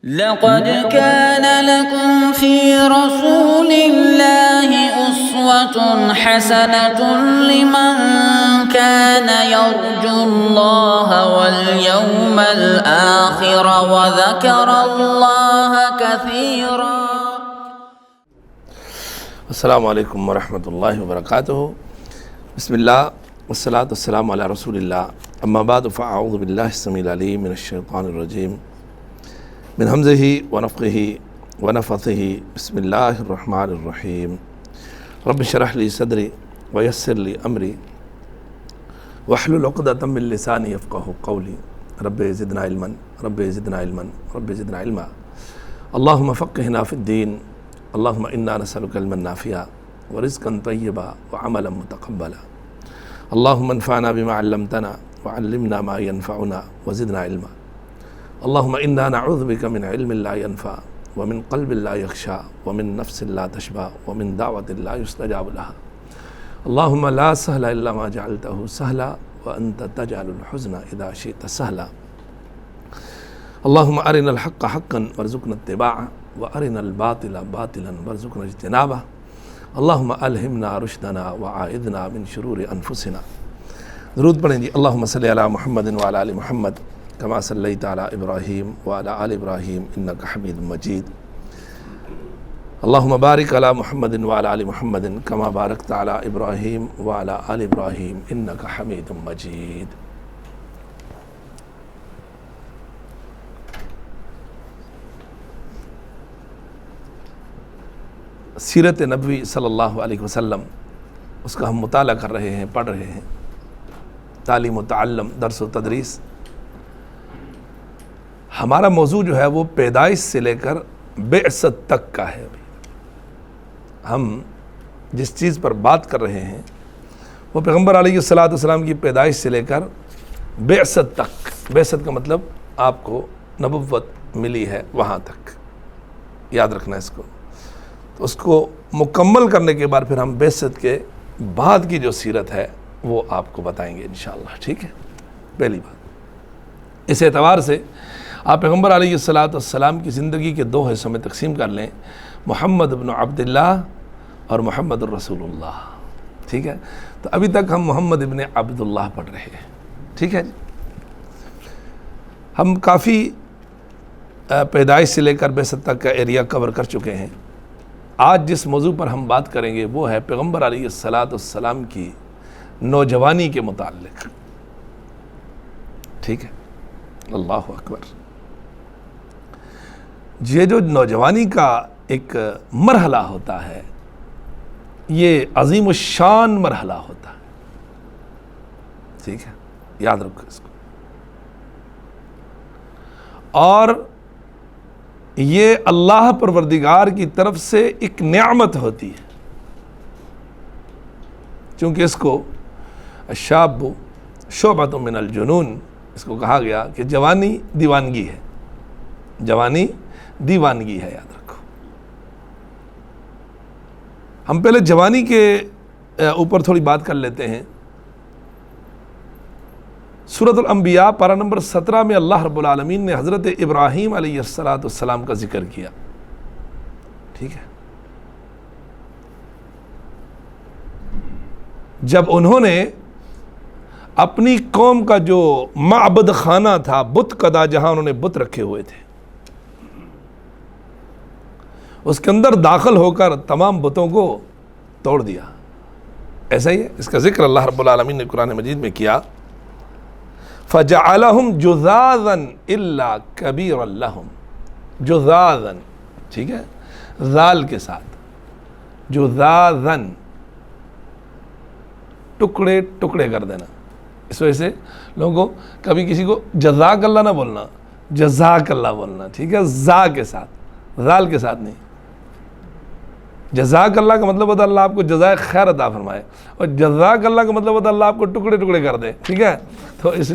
لقد كان لكم في رسول الله أسوة حسنة لمن كان يرجو الله واليوم الآخر وذكر الله كثيرا. السلام علیکم ورحمۃ اللہ وبرکاتہ. بسم اللہ والصلاۃ والسلام علی رسول اللہ. اما بعد فاعوذ باللہ السمیع العلیم من الشیطان الرجیم من حمزہ ونفخہ ونفثہ. بسم اللہ الرحمن الرحیم. رب اشرح لی صدری ویسر لی امری واحلل عقدۃ من لسانی یفقہوا قولی. رب زدنا علما رب زدنا علما رب زدنا علما. اللہم فقہنا فی الدین. اللہم انا نسألک علما نافعا ورزقا طیبا وعملا متقبلا. اللہم انفعنا بما علمتنا وعلمنا ما ينفعنا وزدنا علما. اللہم انا نعوذ بک من علم لا ينفع ومن قلب لا يخشع ومن نفس لا تشبع ومن دعوة لا يستجاب لها. اللہم لا سهل الا ما جعلته سهلا وانت تجعل الحزن اذا شئت سهلا. اللہم ارنا الحق حقا وارزقنا اتباعه وارنا الباطل باطلا وارزقنا اجتنابه. اللہم الہمنا رشدنا وعائذنا من شرور انفسنا. درود پڑھیں جی. اللہم صلی علی محمد وعلی آل محمد کما صلیت علی ابراہیم وعلی آل ابراہیم انک حمید مجید. اللہم بارک علی محمد وعلی آل محمد کما بارکت علی ابراہیم وعلی آل ابراہیم انک حمید مجید. سیرت نبوی صلی اللہ علیہ وسلم اس کا ہم مطالعہ کر رہے ہیں، پڑھ رہے ہیں. تعلیم و تعلم، درس و تدریس. ہمارا موضوع جو ہے وہ پیدائش سے لے کر بعثت تک کا ہے. ہم جس چیز پر بات کر رہے ہیں وہ پیغمبر علیہ السلام کی پیدائش سے لے کر بعثت تک. بعثت کا مطلب آپ کو نبوت ملی ہے وہاں تک. یاد رکھنا اس کو. تو اس کو مکمل کرنے کے بعد پھر ہم بعثت کے بعد کی جو سیرت ہے وہ آپ کو بتائیں گے انشاءاللہ. ٹھیک ہے. پہلی بات اس اعتبار سے آپ پیغمبر علیہ السلام کی زندگی کے دو حصوں میں تقسیم کر لیں، محمد بن عبداللہ اور محمد الرسول اللہ. ٹھیک ہے. تو ابھی تک ہم محمد بن عبداللہ پڑھ رہے ہیں. ٹھیک ہے جی. ہم کافی پیدائش سے لے کر بعثت تک کا ایریا کور کر چکے ہیں. آج جس موضوع پر ہم بات کریں گے وہ ہے پیغمبر علیہ السلام کی نوجوانی کے متعلق. ٹھیک ہے. اللہ اکبر. یہ جو نوجوانی کا ایک مرحلہ ہوتا ہے یہ عظیم الشان مرحلہ ہوتا ہے. ٹھیک ہے. یاد رکھو اس کو. اور یہ اللہ پروردگار کی طرف سے ایک نعمت ہوتی ہے، چونکہ اس کو الشاب شعبۃ من الجنون اس کو کہا گیا کہ جوانی دیوانگی ہے. جوانی دیوانگی ہے. یاد رکھو. ہم پہلے جوانی کے اوپر تھوڑی بات کر لیتے ہیں. سورۃ الانبیاء پارہ نمبر 17 میں اللہ رب العالمین نے حضرت ابراہیم علیہ السلام کا ذکر کیا. ٹھیک ہے. جب انہوں نے اپنی قوم کا جو معبد خانہ تھا، بت کدہ، جہاں انہوں نے بت رکھے ہوئے تھے، اس کے اندر داخل ہو کر تمام بتوں کو توڑ دیا. ایسا ہی ہے. اس کا ذکر اللہ رب العالمین نے قرآن مجید میں کیا. فَجَعَلَهُمْ جُذَاذًا إِلَّا كَبِيرًا لَهُمْ. جُذَاذًا. ٹھیک ہے. ذال کے ساتھ. جُذَاذًا. ٹکڑے ٹکڑے کر دینا. اس وجہ سے لوگوں کو کبھی کسی کو جزاک اللہ نہ بولنا، جزاک اللہ بولنا. ٹھیک ہے. زا کے ساتھ، ذال کے ساتھ نہیں. جزاک اللہ کا مطلب ہوتا ہے اللہ آپ کو جزائے خیر عطا فرمائے، اور جزاک اللہ کا مطلب ہوتا ہے اللہ آپ کو ٹکڑے ٹکڑے کر دے. ٹھیک ہے. تو اس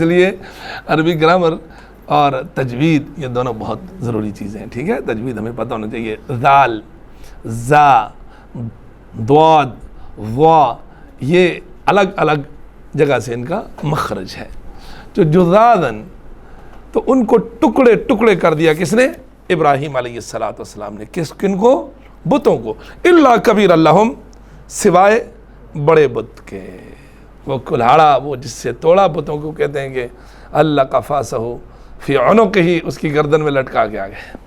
لیے عربی گرامر اور تجوید یہ دونوں بہت ضروری چیزیں ہیں. ٹھیک ہے. تجوید ہمیں پتہ ہونا چاہیے. ذال، زا، ضاد، وا، یہ الگ الگ جگہ سے ان کا مخرج ہے. تو جذاذاً تو ان کو ٹکڑے ٹکڑے کر دیا کس نے؟ ابراہیم علیہ السلام نے. کن کو؟ بتوں کو. الا کبیر اللہم، سوائے بڑے بت کے. وہ کلہاڑا، وہ جس سے توڑا بتوں کو کہتے ہیں کہ اللہ قفاسہ فی عنقہ، اس کی گردن میں لٹکا کے آ گئے.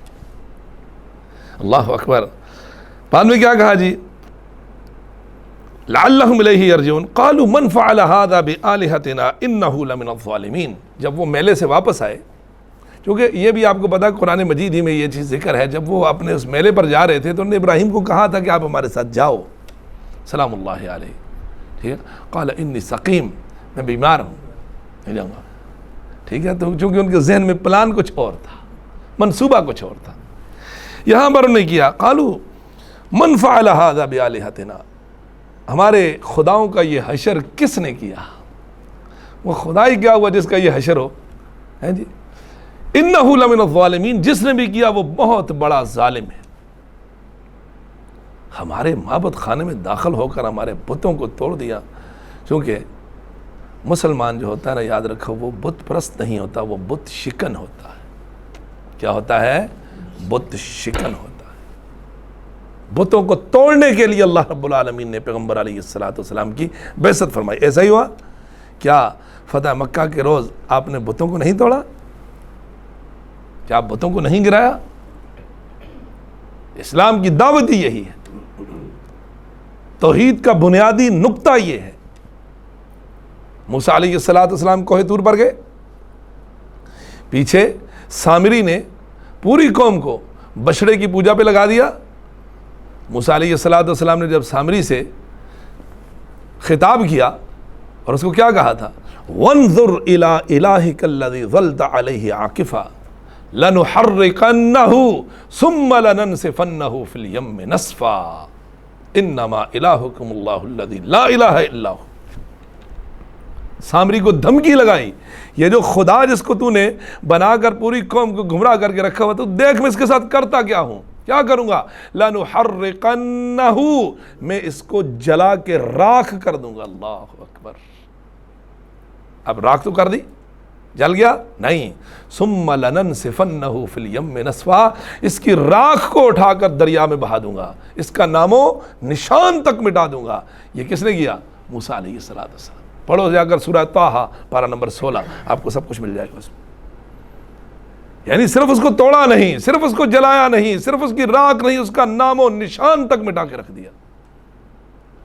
اللہ اکبر. بعد میں کیا کہا جی؟ لعلہم الیہ یرجعون قالوا من فعل هذا بآلہتنا انہ لمن الظالمین. جب وہ میلے سے واپس آئے، کیونکہ یہ بھی آپ کو پتا قرآن مجید ہی میں یہ چیز ذکر ہے، جب وہ اپنے اس میلے پر جا رہے تھے تو انہوں نے ابراہیم کو کہا تھا کہ آپ ہمارے ساتھ جاؤ سلام اللہ علیہ. ٹھیک ہے. قال انی سقیم، میں بیمار ہوں، نہیں جاؤں گا. ٹھیک ہے. تو چونکہ ان کے ذہن میں پلان کچھ اور تھا، منصوبہ کچھ اور تھا. یہاں پر انہوں نے کیا قالوا من فعل هذا بآلہتنا، ہمارے خداؤں کا یہ حشر کس نے کیا؟ وہ خدائی کیا ہوا جس کا یہ حشر ہو؟ ہیں جی. انہ لمن الظالمین، جس نے بھی کیا وہ بہت بڑا ظالم ہے. ہمارے معبد خانے میں داخل ہو کر ہمارے بتوں کو توڑ دیا. کیونکہ مسلمان جو ہوتا ہے نا، یاد رکھو، وہ بت پرست نہیں ہوتا، وہ بت شکن ہوتا ہے. کیا ہوتا ہے؟ بت شکن ہوتا ہے. بتوں کو توڑنے کے لیے اللہ رب العالمین نے پیغمبر علیہ السلام کی بعثت فرمائی. ایسا ہی ہوا کیا؟ فتح مکہ کے روز آپ نے بتوں کو نہیں توڑا؟ کیا آپ بتوں کو نہیں گرایا؟ اسلام کی دعوت ہی یہی ہے. توحید کا بنیادی نقطہ یہ ہے. موسیٰ علیہ السلام کوہ طور پر گئے، پیچھے سامری نے پوری قوم کو بچڑے کی پوجا پہ لگا دیا. موسیٰ علیہ السلام نے جب سامری سے خطاب کیا اور اس کو کیا کہا تھا؟ وانظر الی الہک الذی ظلت علیہ عاکفا لنحرقنہ ثم لننسفنہ فی الیم نسفا انما الہکم اللہ الذی لا الہ الا ہو. سامری کو دھمکی لگائی، یہ جو خدا جس کو تو نے بنا کر پوری قوم کو گمراہ کر کے رکھا ہوا، تو دیکھ میں اس کے ساتھ کرتا کیا ہوں، کیا کروں گا؟ لَنُحَرِّقَنَّهُ، میں اس کو جلا کے راکھ کر دوں گا. اللہ اکبر. اب راکھ تو کر دی، جل گیا نہیں. ثُمَّ لَنَنْسِفَنَّهُ فِي الْيَمِّ نَسْفًا، اس کی راکھ کو اٹھا کر دریا میں بہا دوں گا، اس کا نام و نشان تک مٹا دوں گا. یہ کس نے کیا؟ موسیٰ علیہ السلام. پڑھو جا کر سورہ طٰہٰ پارہ نمبر 16، آپ کو سب کچھ مل جائے گا اس میں. یعنی صرف اس کو توڑا نہیں، صرف اس کو جلایا نہیں، صرف اس کی راکھ نہیں، اس کا نام و نشان تک مٹا کے رکھ دیا.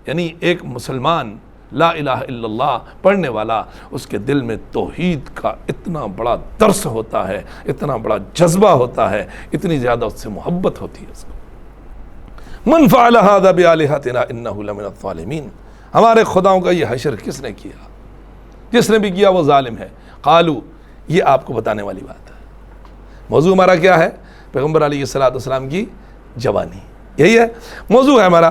یعنی ایک مسلمان لا الہ الا اللہ پڑھنے والا، اس کے دل میں توحید کا اتنا بڑا درس ہوتا ہے، اتنا بڑا جذبہ ہوتا ہے، اتنی زیادہ اس سے محبت ہوتی ہے اس کو. من فعل هذا بآلہتنا انہ لمن الظالمین، ہمارے خداؤں کا یہ حشر کس نے کیا؟ جس نے بھی کیا وہ ظالم ہے. قالو، یہ آپ کو بتانے والی بات ہے. موضوع ہمارا کیا ہے؟ پیغمبر علیہ السلام کی جوانی، یہی ہے موضوع ہے ہمارا.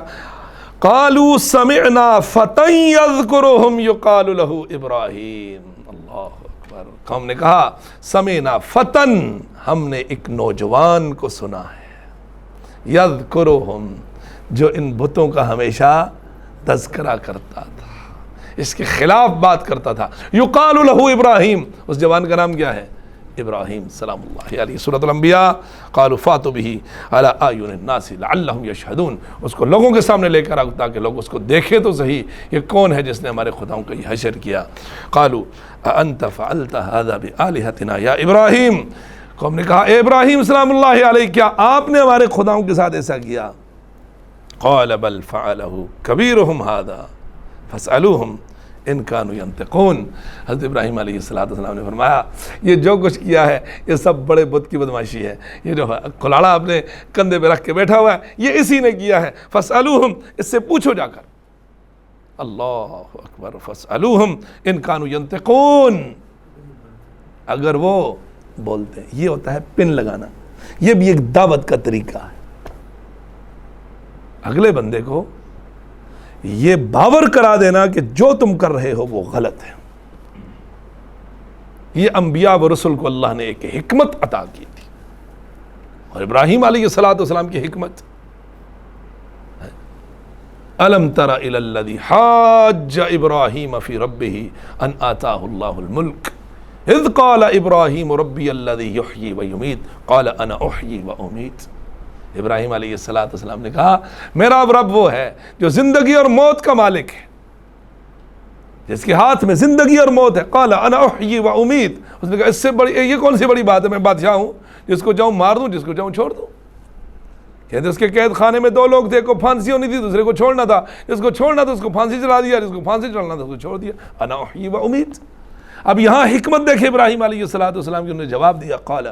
قالوا سمعنا فتى يذكرهم يقال له ابراہیم. اللہ اکبر. قوم نے کہا سمعنا فتن، ہم نے ایک نوجوان کو سنا ہے، یذکرهم، جو ان بتوں کا ہمیشہ تذکرہ کرتا تھا، اس کے خلاف بات کرتا تھا. یقال له ابراہیم، اس جوان کا نام کیا ہے؟ ابراہیم سلام اللہ علیہ. سورۃ الانبیاء. قالوا فاتوا به علی اعین الناس لعلهم یشهدون، اس کو لوگوں کے سامنے لے کر آؤ تاکہ لوگ اس کو دیکھیں تو صحیح یہ کون ہے جس نے ہمارے خداؤں کا یہ حشر کیا. قالوا اانت فعلت هذا بآلہتنا یا ابراہیم، قوم نے کہا اے ابراہیم سلام اللہ علیہ، کیا آپ نے ہمارے خداؤں کے ساتھ ایسا کیا؟ قال بل فعلہ کبیرہم هذا فاسألوہم ان کانوا ینطقون. حضرت ابراہیم علیہ السلام نے فرمایا یہ جو کچھ کیا ہے یہ سب بڑے بت کی بدماشی ہے. یہ جو کلاڑا اپنے کندھے پہ رکھ کے بیٹھا ہوا ہے یہ اسی نے کیا ہے. فاسألوہم، اس سے پوچھو جا کر. اللہ اکبر. فاسألوہم ان کانوا ینطقون، اگر وہ بولتے ہیں. یہ ہوتا ہے پن لگانا، یہ بھی ایک دعوت کا طریقہ ہے. اگلے بندے کو یہ باور کرا دینا کہ جو تم کر رہے ہو وہ غلط ہے. یہ انبیاء و رسول کو اللہ نے ایک حکمت عطا کی تھی، اور ابراہیم علیہ السلام کی حکمت الم تر الی الذی حاج ابراہیم فی ربہ ان آتاہ اللہ الملک اذ قال ابراہیم ربی الذی یحیی و یمیت قال انا احیی و امیت۔ ابراہیم علیہ السلام نے کہا میرا رب وہ ہے جو زندگی اور موت کا مالک ہے، جس کے ہاتھ میں زندگی اور موت ہے۔ قال انا احیی و امیت، اس نے کہا اس سے بڑی یہ کون سی بڑی بات ہے، میں بادشاہ ہوں، جس کو چاہوں مار دوں، جس کو چاہوں چھوڑ دوں۔ کہتے اس کے قید خانے میں دو لوگ تھے، کو پھانسی ہونی تھی، دوسرے کو چھوڑنا تھا، جس کو چھوڑنا تھا اس کو پھانسی چلا دیا، جس کو پھانسی چڑھنا تھا اس کو چھوڑ دیا۔ انا احیی و امیت۔ اب یہاں حکمت دیکھے ابراہیم علیہ السلام کی، انہوں نے جواب دیا قال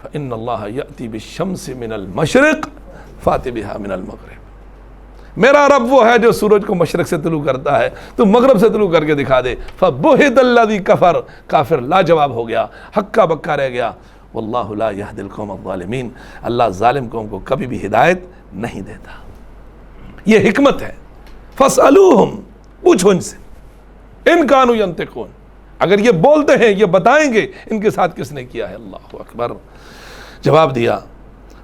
فإن اللہ یأتی بالشمس من المشرق فأت بها من المغرب، میرا رب وہ ہے جو سورج کو مشرق سے طلوع کرتا ہے، تو مغرب سے طلوع کر کے دکھا دے۔ فبہت الذی کفر، کافر لاجواب ہو گیا، ہکا بکا رہ گیا۔ واللہ لا یہدی القوم الظالمین، اللہ ظالم قوم کو کبھی بھی ہدایت نہیں دیتا۔ یہ حکمت ہے۔ فاسألوہم، پوچھو ان سے، ان کانوا ینطقون، اگر یہ بولتے ہیں، یہ بتائیں گے ان کے ساتھ کس نے کیا ہے۔ اللہ اکبر۔ جواب دیا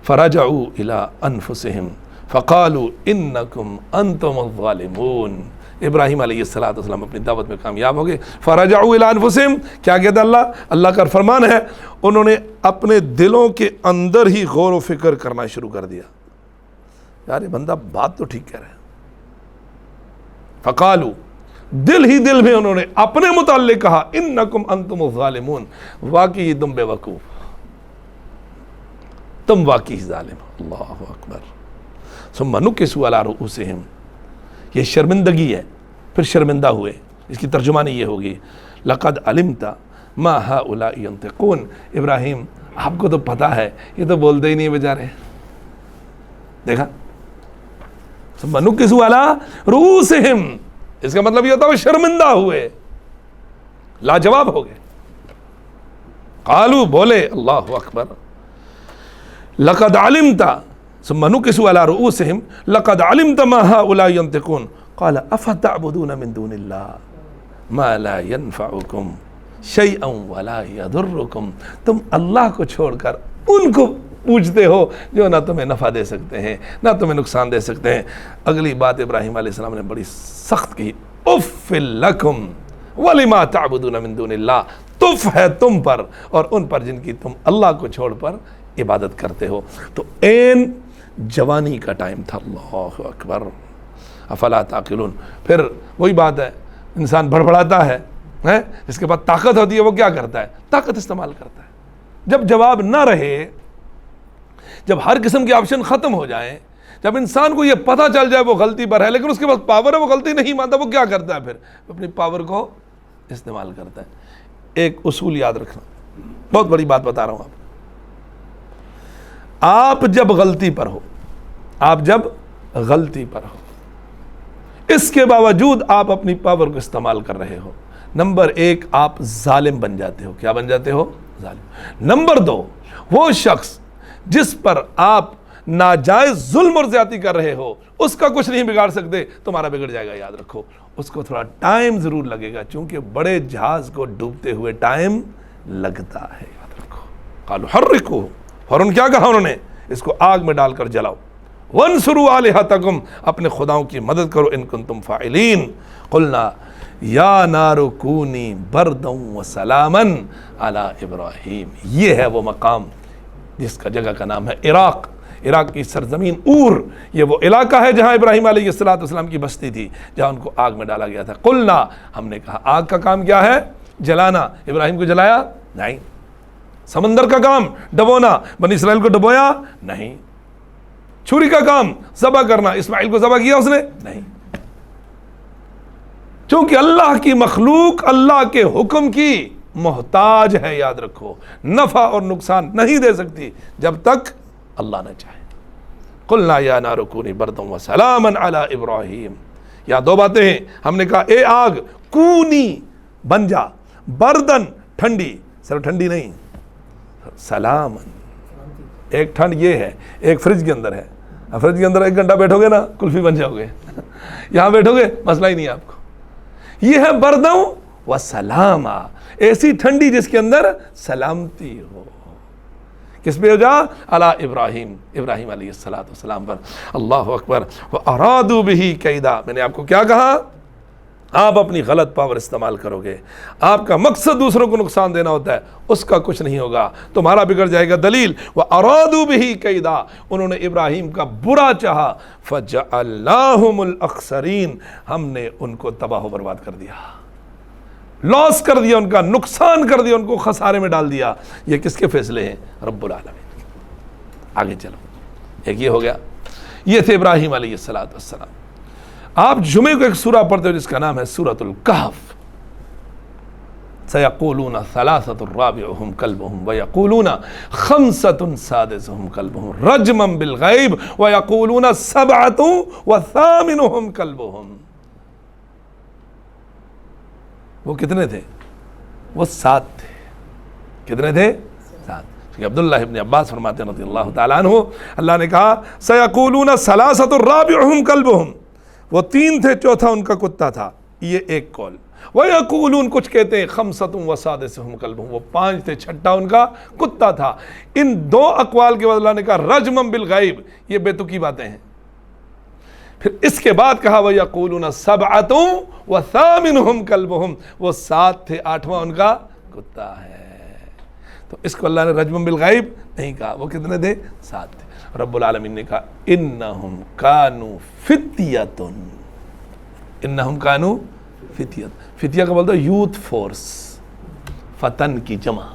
فرجعوا الی انفسہم فقالوا انکم انتم الظالمون۔ ابراہیم علیہ السلام اپنی دعوت میں کامیاب ہو گئے۔ فرجعوا الی انفسہم، کیا کہتا اللہ کا فرمان ہے، انہوں نے اپنے دلوں کے اندر ہی غور و فکر کرنا شروع کر دیا۔ یار یہ بندہ بات تو ٹھیک کہہ رہا ہے۔ فقالوا، دل ہی دل میں انہوں نے اپنے متعلق کہا انکم انتم الظالمون، واقعی تم بے وقوف، تم واقعی ظالم ہو۔ اللہ اکبر۔ ثم نکسوا علی رؤوسہم، یہ شرمندگی ہے، پھر شرمندہ ہوئے۔ اس کی ترجمانی یہ ہوگی لقد علمت ما هؤلاء ينطقون، ابراہیم آپ کو تو پتا ہے یہ تو بولتے ہی نہیں بیچارے۔ دیکھا، ثم نکسوا علی رؤوسہم، اس کا مطلب یہ ہوتا ہے وہ شرمندہ ہوئے، لاجواب ہو گئے۔ قالوا، بولے، اللہ اکبر، لقد علمت، ثم نکسوا علی رؤوسہم لقد علمت ما هؤلاء ينطقون قال افتعبدون من دون اللہ ما لا ينفعکم شیئا ولا یضرکم، تم اللہ کو چھوڑ کر ان کو پوچھتے ہو جو نہ تمہیں نفع دے سکتے ہیں نہ تمہیں نقصان دے سکتے ہیں۔ اگلی بات ابراہیم علیہ السلام نے بڑی سخت کی، اف لکم ولما تعبدون من دون اللہ، تف ہے تم پر اور ان پر جن کی تم اللہ کو چھوڑ پر عبادت کرتے ہو۔ تو این جوانی کا ٹائم تھا۔ اللہ اکبر۔ افلا تعقلون، پھر وہی بات ہے، انسان بڑبڑاتا ہے، اس کے بعد طاقت ہوتی ہے، وہ کیا کرتا ہے؟ طاقت استعمال کرتا ہے۔ جب جواب نہ رہے، جب ہر قسم کے آپشن ختم ہو جائیں، جب انسان کو یہ پتہ چل جائے وہ غلطی پر ہے لیکن اس کے پاس پاور ہے، وہ غلطی نہیں مانتا، وہ کیا کرتا ہے؟ پھر اپنی پاور کو استعمال کرتا ہے۔ ایک اصول یاد رکھنا، بہت بڑی بات بتا رہا ہوں آپ جب غلطی پر ہو، آپ جب غلطی پر ہو، اس کے باوجود آپ اپنی پاور کو استعمال کر رہے ہو، نمبر ایک آپ ظالم بن جاتے ہو۔ کیا بن جاتے ہو؟ ظالم۔ نمبر دو، وہ شخص جس پر آپ ناجائز ظلم اور زیادتی کر رہے ہو، اس کا کچھ نہیں بگاڑ سکتے، تمہارا بگڑ جائے گا۔ یاد رکھو، اس کو تھوڑا ٹائم ضرور لگے گا، چونکہ بڑے جہاز کو ڈوبتے ہوئے ٹائم لگتا ہے۔ یاد رکھو، قالوا حرقوہ، فوراً کیا کہا انہوں نے؟ اس کو آگ میں ڈال کر جلاؤ۔ وانصروا آلہتکم، اپنے خداؤں کی مدد کرو، ان کنتم فاعلین۔ قلنا یا نار کونی بردا وسلاما علی ابراہیم، یہ ہے وہ مقام جس کا جگہ کا نام ہے عراق، عراق کی سرزمین اور، یہ وہ علاقہ ہے جہاں ابراہیم علیہ السلام کی بستی تھی، جہاں ان کو آگ میں ڈالا گیا تھا۔ قلنا، ہم نے کہا، آگ کا کام کیا ہے؟ جلانا۔ ابراہیم کو جلایا؟ نہیں۔ سمندر کا کام ڈبونا، بنی اسرائیل کو ڈبویا؟ نہیں۔ چھری کا کام ذبح کرنا، اسماعیل کو ذبح کیا اس نے؟ نہیں۔ چونکہ اللہ کی مخلوق اللہ کے حکم کی محتاج ہے، یاد رکھو، نفع اور نقصان نہیں دے سکتی جب تک اللہ نہ چاہے۔ قلنا یا نار کونی بردا وسلاما علی ابراہیم، یا دو باتیں ہیں، ہم نے کہا اے آگ کونی بن جا، بردن ٹھنڈی، صرف ٹھنڈی نہیں، سلامن، ایک ٹھنڈ یہ ہے، ایک فریج کے اندر ہے، فریج کے اندر ایک گھنٹہ بیٹھو گے نا کلفی بن جاؤ گے، یہاں بیٹھو گے مسئلہ ہی نہیں ہے آپ کو۔ یہ ہے بردوں و سلاما، ایسی ٹھنڈی جس کے اندر سلامتی ہو۔ کس پہ بھیجا؟ علی ابراہیم، ابراہیم علیہ السلام پر۔ اللہ اکبر۔ وَأَرَادُوا بِهِ كَيْدًا، میں نے آپ کو کیا کہا؟ آپ اپنی غلط پاور استعمال کرو گے، آپ کا مقصد دوسروں کو نقصان دینا ہوتا ہے، اس کا کچھ نہیں ہوگا، تمہارا بگڑ جائے گا۔ دلیل وَأَرَادُوا بِهِ كَيْدًا، انہوں نے ابراہیم کا برا چاہا، فَجَعَلْنَاهُمُ الْأَخْسَرِينَ، ہم نے ان کو تباہ و برباد کر دیا، لاس کر دیا، ان کا نقصان کر دیا، ان کو خسارے میں ڈال دیا۔ یہ کس کے فیصلے ہیں؟ رب العالمین۔ آگے چلو، ایک یہ ہو گیا، یہ تھے ابراہیم علیہ السلام۔ آپ جمعے کو ایک سورہ پڑھتے ہو جس کا نام ہے سورۃ الکہف۔ سَيَقُولُونَ ثَلَاثَةٌ رَابِعُهُمْ كَلْبُهُمْ وَيَقُولُونَ خَمْسَةٌ سَادِسُهُمْ كَلْبُهُمْ رَجْمًا بِالْغَيْبِ وَيَقُولُونَ سَبْعَةٌ وَثَامِنُهُمْ كَلْبُهُمْ۔ وہ کتنے تھے؟ وہ 7 تھے۔ کتنے تھے؟ 7۔ عبداللہ ابن عباس فرماتے ہیں رضی اللہ تعالیٰ عنہ، اللہ نے کہا سَيَقُولُونَ ثَلَاثَةٌ رَابِعُهُمْ كَلْبُهُمْ، وہ 3 تھے، چوتھا ان کا کتا تھا، یہ ایک قول۔ وَيَقُولُونَ، کچھ کہتے ہیں خَمْسَةٌ وَسَادِسُهُمْ كَلْبُهُمْ، وہ 5 تھے، چھٹا ان کا کتا تھا۔ ان 2 اقوال کے بعد اللہ نے کہا رجمًا بالغیب، یہ بے تکی باتیں ہیں۔ پھر اس کے بعد کہا وَيَقُولُونَ سَبْعَةٌ وَثَامِنُهُمْ كَلْبُهُمْ، وہ 7 تھے، 8واں ان کا کتا ہے۔ تو اس کو اللہ نے رجمًا بالغیب نہیں کہا، وہ کتنے تھے؟ 7 تھے۔ رب العالمین نے کہا انہم کانوا فتیۃ، انہم کانوا فتیۃ، فتیہ کا بولتا ہے یوتھ فورس، فتن کی جمع۔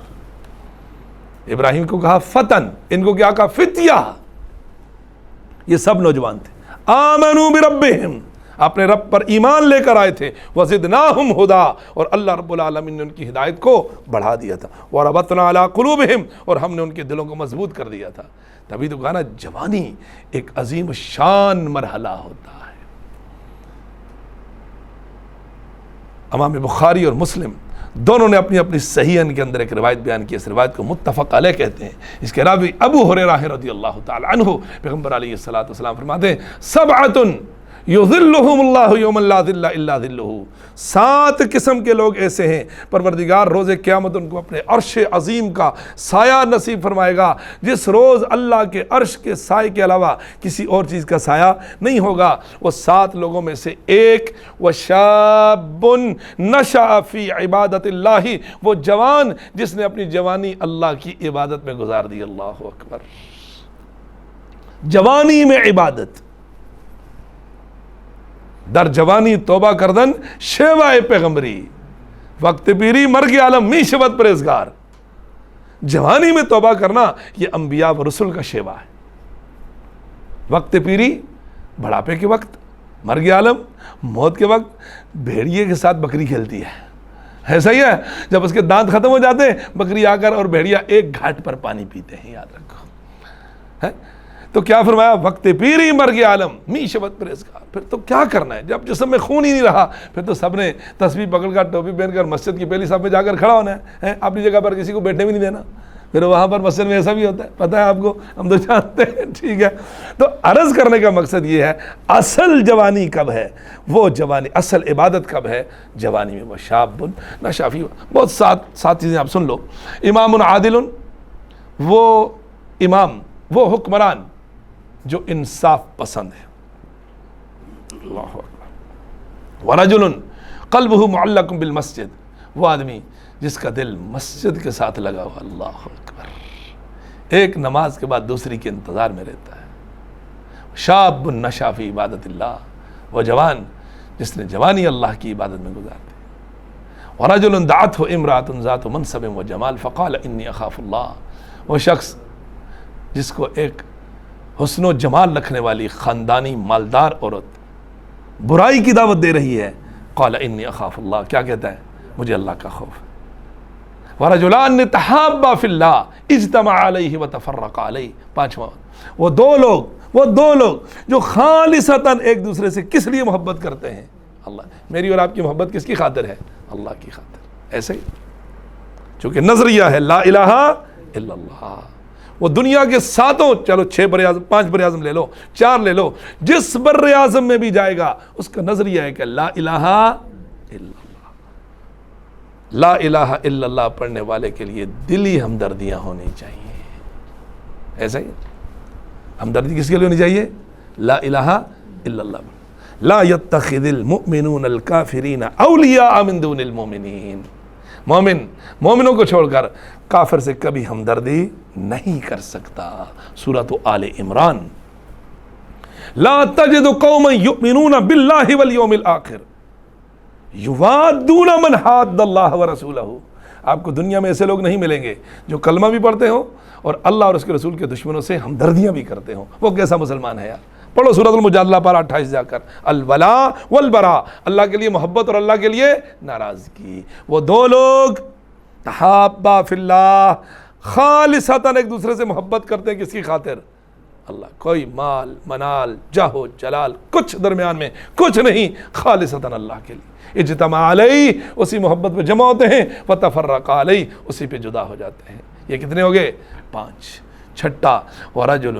ابراہیم کو کہا فتن، ان کو کیا کہا؟ فتیہ۔ یہ سب نوجوان تھے، آمنوا بربہم، اپنے رب پر ایمان لے کر آئے تھے، وزدناہم ہدا، اور اللہ رب العالمین نے ان کی ہدایت کو بڑھا دیا تھا، وربطنا علی قلوبہم، اور ہم نے ان کے دلوں کو مضبوط کر دیا تھا۔ تبھی تو کہا نا جوانی ایک عظیم شان مرحلہ ہوتا ہے۔ امام بخاری اور مسلم دونوں نے اپنی اپنی صحیحین کے اندر ایک روایت بیان کی، اس روایت کو متفق علیہ کہتے ہیں۔ اس کے راوی ابو ہریرہ رضی اللہ تعالی عنہ، پیغمبر علیہ السلام فرماتے ہیں سبعۃ یظلہم اللہ یوم لا ظل الا ظلہ، 7 قسم کے لوگ ایسے ہیں پروردگار روز قیامت ان کو اپنے عرش عظیم کا سایہ نصیب فرمائے گا، جس روز اللہ کے عرش کے سائے کے علاوہ کسی اور چیز کا سایہ نہیں ہوگا۔ وہ 7 لوگوں میں سے ایک، وشاب نشأ فی عبادت اللہ، وہ جوان جس نے اپنی جوانی اللہ کی عبادت میں گزار دی۔ اللہ اکبر، جوانی میں عبادت، در جوانی توبہ کردن شیوائے پیغمبری، وقت پیری مرگ عالم می شبت پریزگار۔ جوانی میں توبہ کرنا یہ انبیاء و رسول کا شیوا ہے۔ وقت پیری بڑھاپے کے وقت، مرگ عالم موت کے وقت بھیڑیے کے ساتھ بکری کھیلتی ہے، ایسا ہی ہے، جب اس کے دانت ختم ہو جاتے ہیں بکری آ کر اور بھیڑیا ایک گھاٹ پر پانی پیتے ہیں، یاد رکھو۔ تو کیا فرمایا؟ وقت پیری مرگ عالم می شبت پریزگار۔ پھر تو کیا کرنا ہے جب جسم میں خون ہی نہیں رہا؟ پھر تو سب نے تسبیح پکڑ کر ٹوپی پہن کر مسجد کی پہلی صف میں جا کر کھڑا ہونا ہے، اپنی جگہ پر کسی کو بیٹھنے بھی نہیں دینا۔ پھر وہاں پر مسجد میں ایسا بھی ہوتا ہے، پتہ ہے آپ کو، ہم تو جانتے ہیں، ٹھیک ہے۔ تو عرض کرنے کا مقصد یہ ہے اصل جوانی کب ہے، وہ جوانی اصل عبادت کب ہے؟ جوانی میں۔ وہ شاب نشأ فی، بہت 7 چیزیں آپ سن لو۔ امام عادل، وہ امام، وہ حکمران جو انصاف پسند ہے۔ اللہ اکبر۔ ورجل قلبہ معلق بالمسجد، وہ آدمی جس کا دل مسجد کے ساتھ لگا ہوا۔ اللہ اکبر، ایک نماز کے بعد دوسری کے انتظار میں رہتا ہے۔ شاب نشأ فی عبادت اللہ، وہ جوان جس نے جوانی اللہ کی عبادت میں گزار دی۔ ورجل دعته امرأة ذات منصب و جمال فقال انی اخاف اللہ، وہ شخص جس کو ایک حسن و جمال رکھنے والی خاندانی مالدار عورت برائی کی دعوت دے رہی ہے، قال انی اخاف اللہ، کیا کہتا ہے؟ مجھے اللہ کا خوف ہے۔ ورجلان تحابا فی اللہ اجتمع علیہ وتفرقا علیہ، 5واں، وہ دو لوگ جو خالصتاً ایک دوسرے سے کس لیے محبت کرتے ہیں؟ اللہ۔ میری اور آپ کی محبت کس کی خاطر ہے؟ اللہ کی خاطر۔ ایسے ہی چونکہ نظریہ ہے لا الہ الا اللہ، وہ دنیا کے 7، چلو 6 بر اعظم، 5 بر اعظم لے لو، 4 لے لو، جس بر اعظم میں بھی جائے گا اس کا نظریہ ہے کہ لا الہ الا اللہ۔ لا الہ الا اللہ پڑھنے والے کے لیے دلی ہمدردیاں ہونی چاہیے۔ ایسا ہی ہمدردی کس کے لیے ہونی چاہیے؟ لا الہ الا اللہ. لا يتخذ المؤمنون الکافرین اولیاء من دون المؤمنین. مومنوں کو چھوڑ کر کافر سے کبھی ہمدردی نہیں کر سکتا. سورۃ آل عمران. لا تجد قوما یؤمنون باللہ والیوم الآخر یوادون من حاد اللہ ورسولہ. آپ کو دنیا میں ایسے لوگ نہیں ملیں گے جو کلمہ بھی پڑھتے ہوں اور اللہ اور اس کے رسول کے دشمنوں سے ہمدردیاں بھی کرتے ہوں. وہ کیسا مسلمان ہے یار؟ پڑھو سورۃ المجادلہ پارہ 28 جا کر. الولاء والبراء، اللہ کے لیے محبت اور اللہ کے لیے ناراضگی. وہ دو لوگ تحابا فی اللہ خالصتاً ایک دوسرے سے محبت کرتے ہیں. کس کی خاطر؟ اللہ. کوئی مال منال جاہ و جلال کچھ درمیان میں کچھ نہیں، خالصتاً اللہ کے لیے. اجتماع علیہ، اسی محبت پہ جمع ہوتے ہیں، وتفرق علیہ، اسی پہ جدا ہو جاتے ہیں. یہ کتنے ہو گئے؟ 5. چھٹا ورجل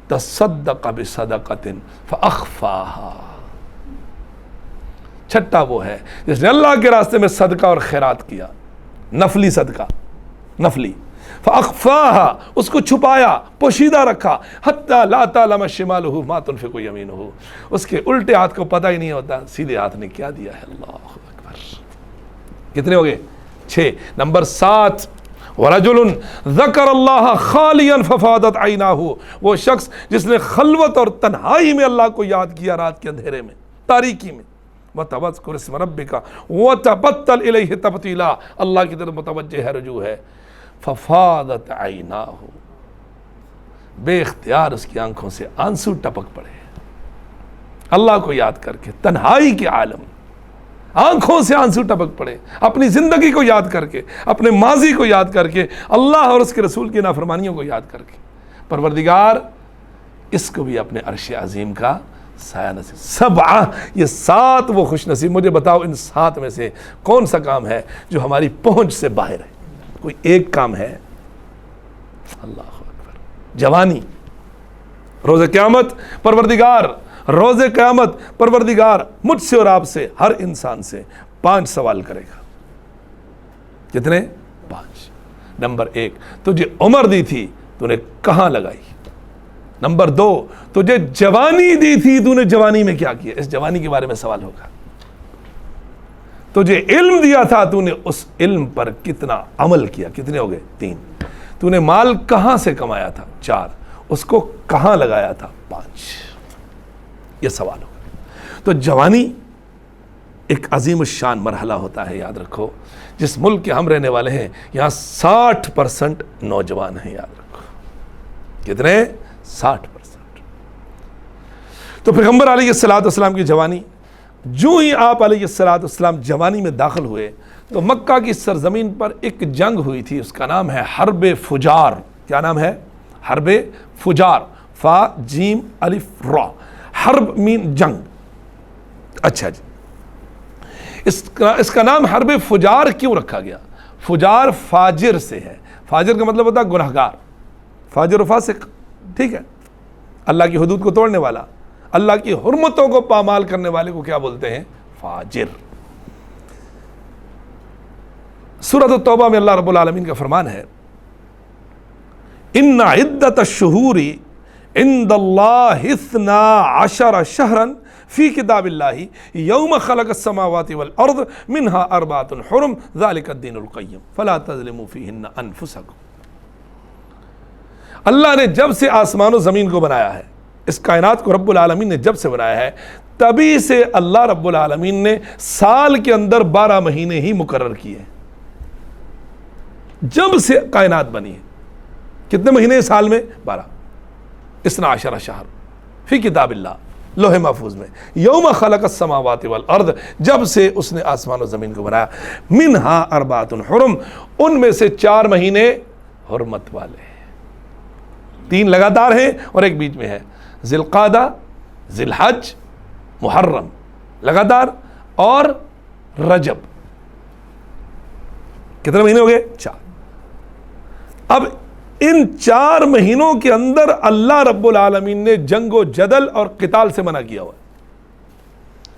تصدق بصدقۃ فاخفاها. چھٹا وہ ہے جس نے اللہ کے راستے میں صدقہ اور خیرات کیا، نفلی صدقہ، نفلی. فاخفاها، اس کو چھپایا، پوشیدہ رکھا. حتی لا تعلم شمالہ ما تنفق یمینہ، اس کے الٹے ہاتھ کو پتہ ہی نہیں ہوتا سیدھے ہاتھ نے کیا دیا ہے. اللہ اکبر. کتنے ہو گئے؟ 6. نمبر 7 ورجل ذکر اللہ خالیا ففاضت عیناہ، وہ شخص جس نے خلوت اور تنہائی میں اللہ کو یاد کیا، رات کے اندھیرے میں، تاریکی میں. وتذکر اسم ربک وتبتل الیہ تبتیلا، اللہ کی طرف متوجہ ہے، رجوع ہے. ففاضت عیناہ، بے اختیار اس کی آنکھوں سے آنسو ٹپک پڑے. اللہ کو یاد کر کے تنہائی کے عالم، آنکھوں سے آنسو ٹپک پڑے. اپنی زندگی کو یاد کر کے، اپنے ماضی کو یاد کر کے، اللہ اور اس کے رسول کی نافرمانیوں کو یاد کر کے. پروردگار اس کو بھی اپنے عرش عظیم کا سایہ نصیب. 7، یہ 7 وہ خوش نصیب. مجھے بتاؤ ان 7 میں سے کون سا کام ہے جو ہماری پہنچ سے باہر ہے؟ کوئی ایک کام ہے؟ اللہ اکبر. جوانی. روز قیامت پروردگار مجھ سے اور آپ سے، ہر انسان سے 5 سوال کرے گا. کتنے؟ 5. نمبر 1، تجھے عمر دی تھی تو نے کہاں لگائی؟ نمبر 2، تجھے جوانی دی تھی تو نے جوانی میں کیا کیا؟ اس جوانی کے بارے میں سوال ہوگا. تجھے علم دیا تھا تو نے اس علم پر کتنا عمل کیا؟ کتنے ہو گئے؟ 3. تو نے مال کہاں سے کمایا تھا؟ 4. اس کو کہاں لگایا تھا؟ 5. یہ سوال ہوگا. تو جوانی ایک عظیم الشان مرحلہ ہوتا ہے، یاد رکھو. جس ملک کے ہم رہنے والے ہیں یہاں 60% نوجوان ہیں، یاد رکھو. کتنے؟ 60%. تو پیغمبر علیہ السلام کی جوانی، جو ہی آپ علیہ السلام جوانی میں داخل ہوئے تو مکہ کی سرزمین پر ایک جنگ ہوئی تھی. اس کا نام ہے حرب فجار. کیا نام ہے؟ حرب فجار. فا جیم الف را. حرب مین جنگ. اچھا جی، اس کا نام حرب فجار کیوں رکھا گیا؟ فجار فاجر سے ہے. فاجر کا مطلب ہوتا ہے گنہگار. فاجر و فاسق، ٹھیک ہے. اللہ کی حدود کو توڑنے والا، اللہ کی حرمتوں کو پامال کرنے والے کو کیا بولتے ہیں؟ فاجر. سورۃ التوبہ میں اللہ رب العالمین کا فرمان ہے، ان عدت الشہور عند اللہ 12 شہرا فی کتاب اللہ یوم خلق السماوات والارض منها 4 حرم ذلک الدین القیم فلا تظلموا فیہن انفسکم. اللہ نے جب سے آسمان و زمین کو بنایا ہے، اس کائنات کو رب العالمین نے جب سے بنایا ہے، تبھی سے اللہ رب العالمین نے سال کے اندر 12 مہینے ہی مقرر کیے. جب سے کائنات بنی ہے کتنے مہینے سال میں؟ 12. 12 شہر فی کتاب اللہ، لوح محفوظ میں. یوم خلق السماوات والارض، جب سے اس نے آسمان و زمین کو بنایا. منہا 4 حرم، ان میں سے 4 مہینے حرمت والے ہیں. 3 لگاتار ہیں اور ایک بیچ میں ہے، ذی القعدہ، ذی الحج، محرم لگاتار، اور رجب. کتنے مہینے ہو گئے؟ 4. اب ان 4 مہینوں کے اندر اللہ رب العالمین نے جنگ و جدل اور قتال سے منع کیا ہوا.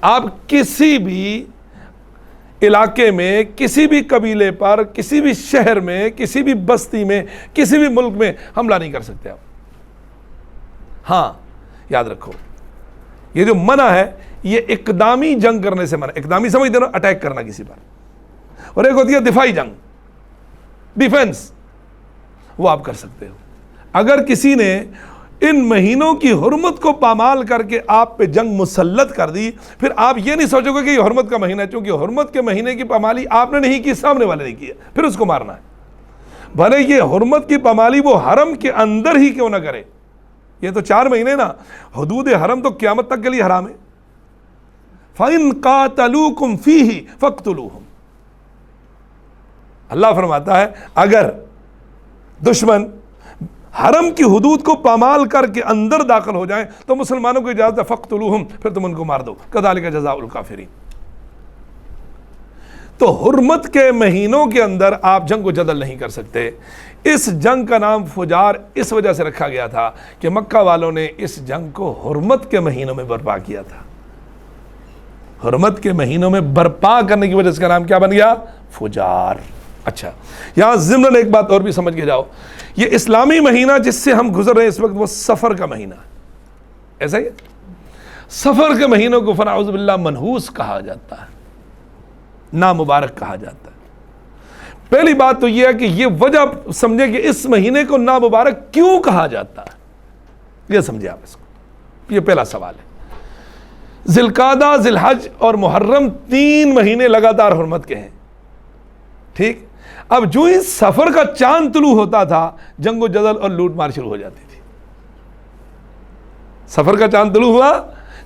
آپ کسی بھی علاقے میں، کسی بھی قبیلے پر، کسی بھی شہر میں، کسی بھی بستی میں، کسی بھی ملک میں حملہ نہیں کر سکتے. آپ ہاں یاد رکھو یہ جو منع ہے یہ اقدامی جنگ کرنے سے منع. اقدامی سمجھتے نا, اٹیک کرنا کسی پر, اور ایک ہوتی ہے دفاعی جنگ, ڈیفنس, وہ آپ کر سکتے ہو. اگر کسی نے ان مہینوں کی حرمت کو پامال کر کے آپ پہ جنگ مسلط کر دی, پھر آپ یہ نہیں سوچو گے کہ یہ حرمت کا مہینہ ہے, چونکہ حرمت کے مہینے کی پامالی آپ نے نہیں کی, سامنے والے نے کی ہے, پھر اس کو مارنا ہے. بھلے یہ حرمت کی پامالی وہ حرم کے اندر ہی کیوں نہ کرے. یہ تو 4 مہینے نا, حدود حرم تو قیامت تک کے لیے حرام ہے. فَإِن قَاتَلُوكُمْ فِيهِ فَاقْتُلُوهُمْ. اللہ فرماتا ہے اگر دشمن حرم کی حدود کو پامال کر کے اندر داخل ہو جائیں تو مسلمانوں کو اجازت ہے فَاقْتُلُوهُمْ, پھر تم ان کو مار دو. كَذَلِكَ جَزَاءُ الْكَافِرِينَ. تو حرمت کے مہینوں کے اندر آپ جنگ و جدل نہیں کر سکتے. اس جنگ کا نام فجار اس وجہ سے رکھا گیا تھا کہ مکہ والوں نے اس جنگ کو حرمت کے مہینوں میں برپا کیا تھا. حرمت کے مہینوں میں برپا کرنے کی وجہ سے اس کا نام کیا بن گیا؟ فجار. اچھا, یہاں ضمن ایک بات اور بھی سمجھ کے جاؤ, یہ اسلامی مہینہ جس سے ہم گزر رہے ہیں اس وقت وہ سفر کا مہینہ ہے. ایسا ہی سفر کے مہینوں کو فنعوذ باللہ منحوس کہا جاتا ہے, نامبارک کہا جاتا ہے. پہلی بات تو یہ ہے کہ یہ وجہ سمجھے کہ اس مہینے کو نامبارک کیوں کہا جاتا ہے, یہ سمجھے آپ اس کو. یہ پہلا سوال ہے. ذی القعدہ, ذی الحج اور محرم 3 مہینے لگاتار حرمت کے ہیں, ٹھیک. اب جو ہی سفر کا چاند طلوع ہوتا تھا جنگ و جدل اور لوٹ مار شروع ہو جاتی تھی. سفر کا چاند طلوع ہوا,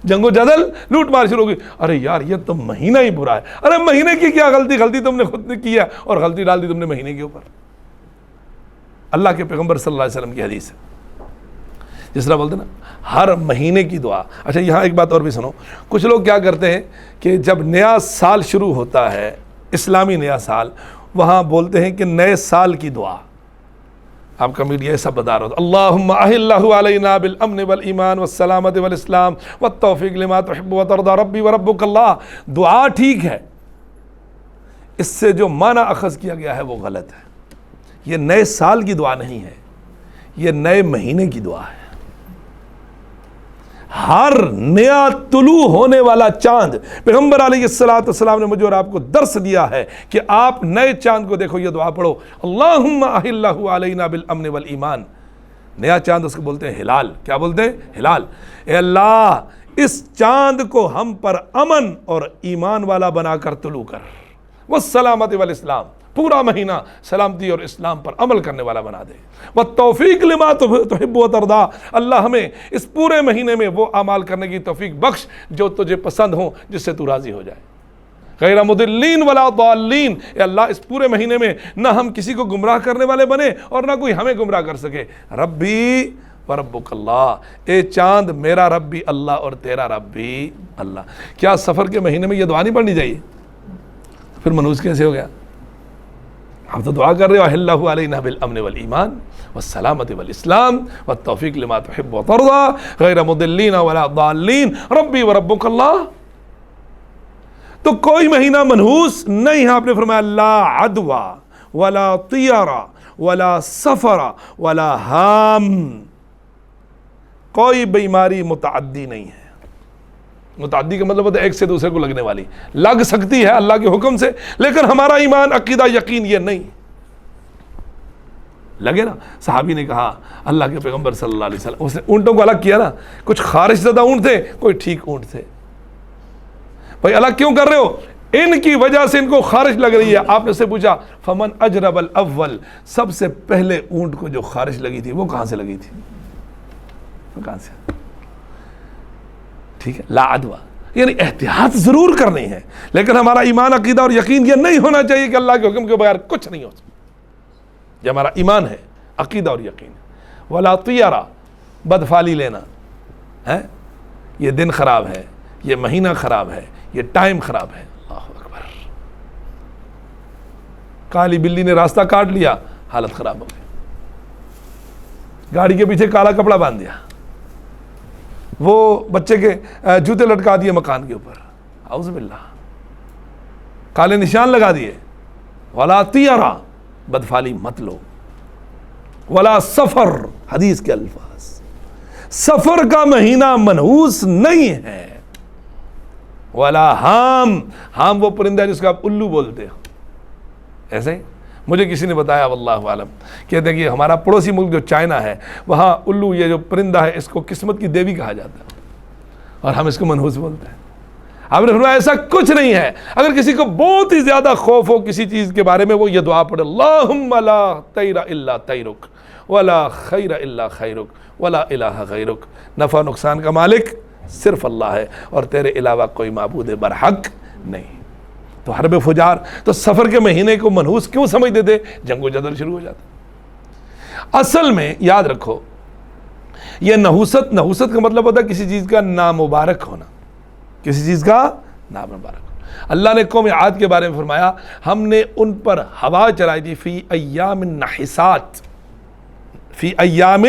جنگ و جدل, لوٹ مار شروع ہو گئی. ارے یار یہ تو مہینہ ہی برا ہے. ارے مہینے کی کیا غلطی تم نے خود نے کی ہے, اور غلطی ڈال دی تم نے مہینے کے اوپر. اللہ کے پیغمبر صلی اللہ علیہ وسلم کی حدیث ہے, جس طرح بولتے نا ہر مہینے کی دعا. اچھا یہاں ایک بات اور بھی سنو. کچھ لوگ کیا کرتے ہیں کہ جب نیا سال شروع ہوتا ہے, اسلامی نیا سال, وہاں بولتے ہیں کہ نئے سال کی دعا. آپ کا میڈیا ایسا بتا رہا ہوتا, اللہم احلہ علینا بالامن والایمان والسلامت والاسلام والتوفیق لما تحب وترضى ربی وربک اللہ. دعا ٹھیک ہے, اس سے جو معنی اخذ کیا گیا ہے وہ غلط ہے. یہ نئے سال کی دعا نہیں ہے, یہ نئے مہینے کی دعا ہے. ہر نیا طلوع ہونے والا چاند, پیغمبر علیہ السلام نے مجھے اور آپ کو درس دیا ہے کہ آپ نئے چاند کو دیکھو, یہ دعا پڑھو, اللہم احلہ علینا بالامن والایمان. نیا چاند اس کو بولتے ہیں ہلال. کیا بولتے ہیں؟ ہلال. اے اللہ اس چاند کو ہم پر امن اور ایمان والا بنا کر طلوع کر. والسلامت والاسلام, پورا مہینہ سلامتی اور اسلام پر عمل کرنے والا بنا دے. والتوفیق لما تحب وترضى, اللہ ہمیں اس پورے مہینے میں وہ اعمال کرنے کی توفیق بخش جو تجھے پسند ہوں, جس سے تو راضی ہو جائے. غیر مضلین ولا ضالین, اے اللہ اس پورے مہینے میں نہ ہم کسی کو گمراہ کرنے والے بنے اور نہ کوئی ہمیں گمراہ کر سکے. ربی وربک اللہ, اے چاند میرا رب بھی اللہ اور تیرا رب بھی اللہ. کیا سفر کے مہینے میں یہ دعا نہیں پڑھنی چاہیے؟ پھر منحوس کیسے ہو گیا؟ آپ تو دعا کر رہے ہو احلہ علینا بالامن والایمان والسلامت والاسلام والتوفیق لما تحب وترضى غیر مضلین ولا ضالین ربی وربک اللہ. تو کوئی مہینہ منحوس نہیں ہے. آپ نے فرمایا لا عدوى ولا طیرہ ولا سفر ولا ہام, کوئی بیماری متعدی نہیں ہے. متعدی کا مطلب ہوتا ہے ایک سے دوسرے کو لگنے والی, لگ سکتی ہے اللہ کے حکم سے, لیکن ہمارا ایمان عقیدہ یقین یہ نہیں لگے نا. صحابی نے کہا اللہ کے پیغمبر صلی اللہ علیہ وسلم, اس نے اونٹوں کو الگ کیا نا, کچھ خارش زدہ اونٹ تھے, کوئی ٹھیک اونٹ تھے. بھائی الگ کیوں کر رہے ہو؟ ان کی وجہ سے ان کو خارش لگ رہی ہے. آپ نے سے پوچھا فمن اجرب الاول, سب سے پہلے اونٹ کو جو خارش لگی تھی وہ کہاں سے لگی تھی؟ وہ کہاں سے؟ ٹھیک ہے, لا عدوہ, یعنی احتیاط ضرور کرنی ہے, لیکن ہمارا ایمان عقیدہ اور یقین یہ نہیں ہونا چاہیے کہ اللہ کے حکم کے بغیر کچھ نہیں ہو سکتا. یہ ہمارا ایمان ہے, عقیدہ اور یقین. ولا طیرہ, بدفالی لینا ہے, یہ دن خراب ہے, یہ مہینہ خراب ہے, یہ ٹائم خراب ہے. اللہ اکبر. کالی بلی نے راستہ کاٹ لیا, حالت خراب ہو گئی. گاڑی کے پیچھے کالا کپڑا باندھ دیا, وہ بچے کے جوتے لٹکا دیے مکان کے اوپر, اعوذ باللہ, کالے نشان لگا دیے. ولا طیرہ, بدفالی مت لو. ولا سفر, حدیث کے الفاظ, سفر کا مہینہ منحوس نہیں ہے. ولا حام، حام وہ پرندہ ہے جس کو آپ الو بولتے ہو. ایسے ہی مجھے کسی نے بتایا واللہ عالم، کہتے ہیں کہ ہمارا پڑوسی ملک جو چائنا ہے وہاں الو یہ جو پرندہ ہے اس کو قسمت کی دیوی کہا جاتا ہے اور ہم اس کو منحوس بولتے ہیں. آپ نے فرمایا ایسا کچھ نہیں ہے. اگر کسی کو بہت ہی زیادہ خوف ہو کسی چیز کے بارے میں وہ یہ دعا پڑھے اللہم لا طیر الا طیرک ولا خیر الا خیرک ولا الہ غیرک. نفع نقصان کا مالک صرف اللہ ہے اور تیرے علاوہ کوئی معبود برحق نہیں. تو حرب فجار تو سفر کے مہینے کو منحوس کیوں سمجھتے تھے؟ جنگ و جدل شروع ہو جاتا. اصل میں یاد رکھو یہ نحوست کا مطلب ہوتا ہے کسی چیز کا نامبارک ہونا، کسی چیز کا نامبارک. اللہ نے قوم عاد کے بارے میں فرمایا ہم نے ان پر ہوا چلائی تھی فی ایام نحسات، فی ایام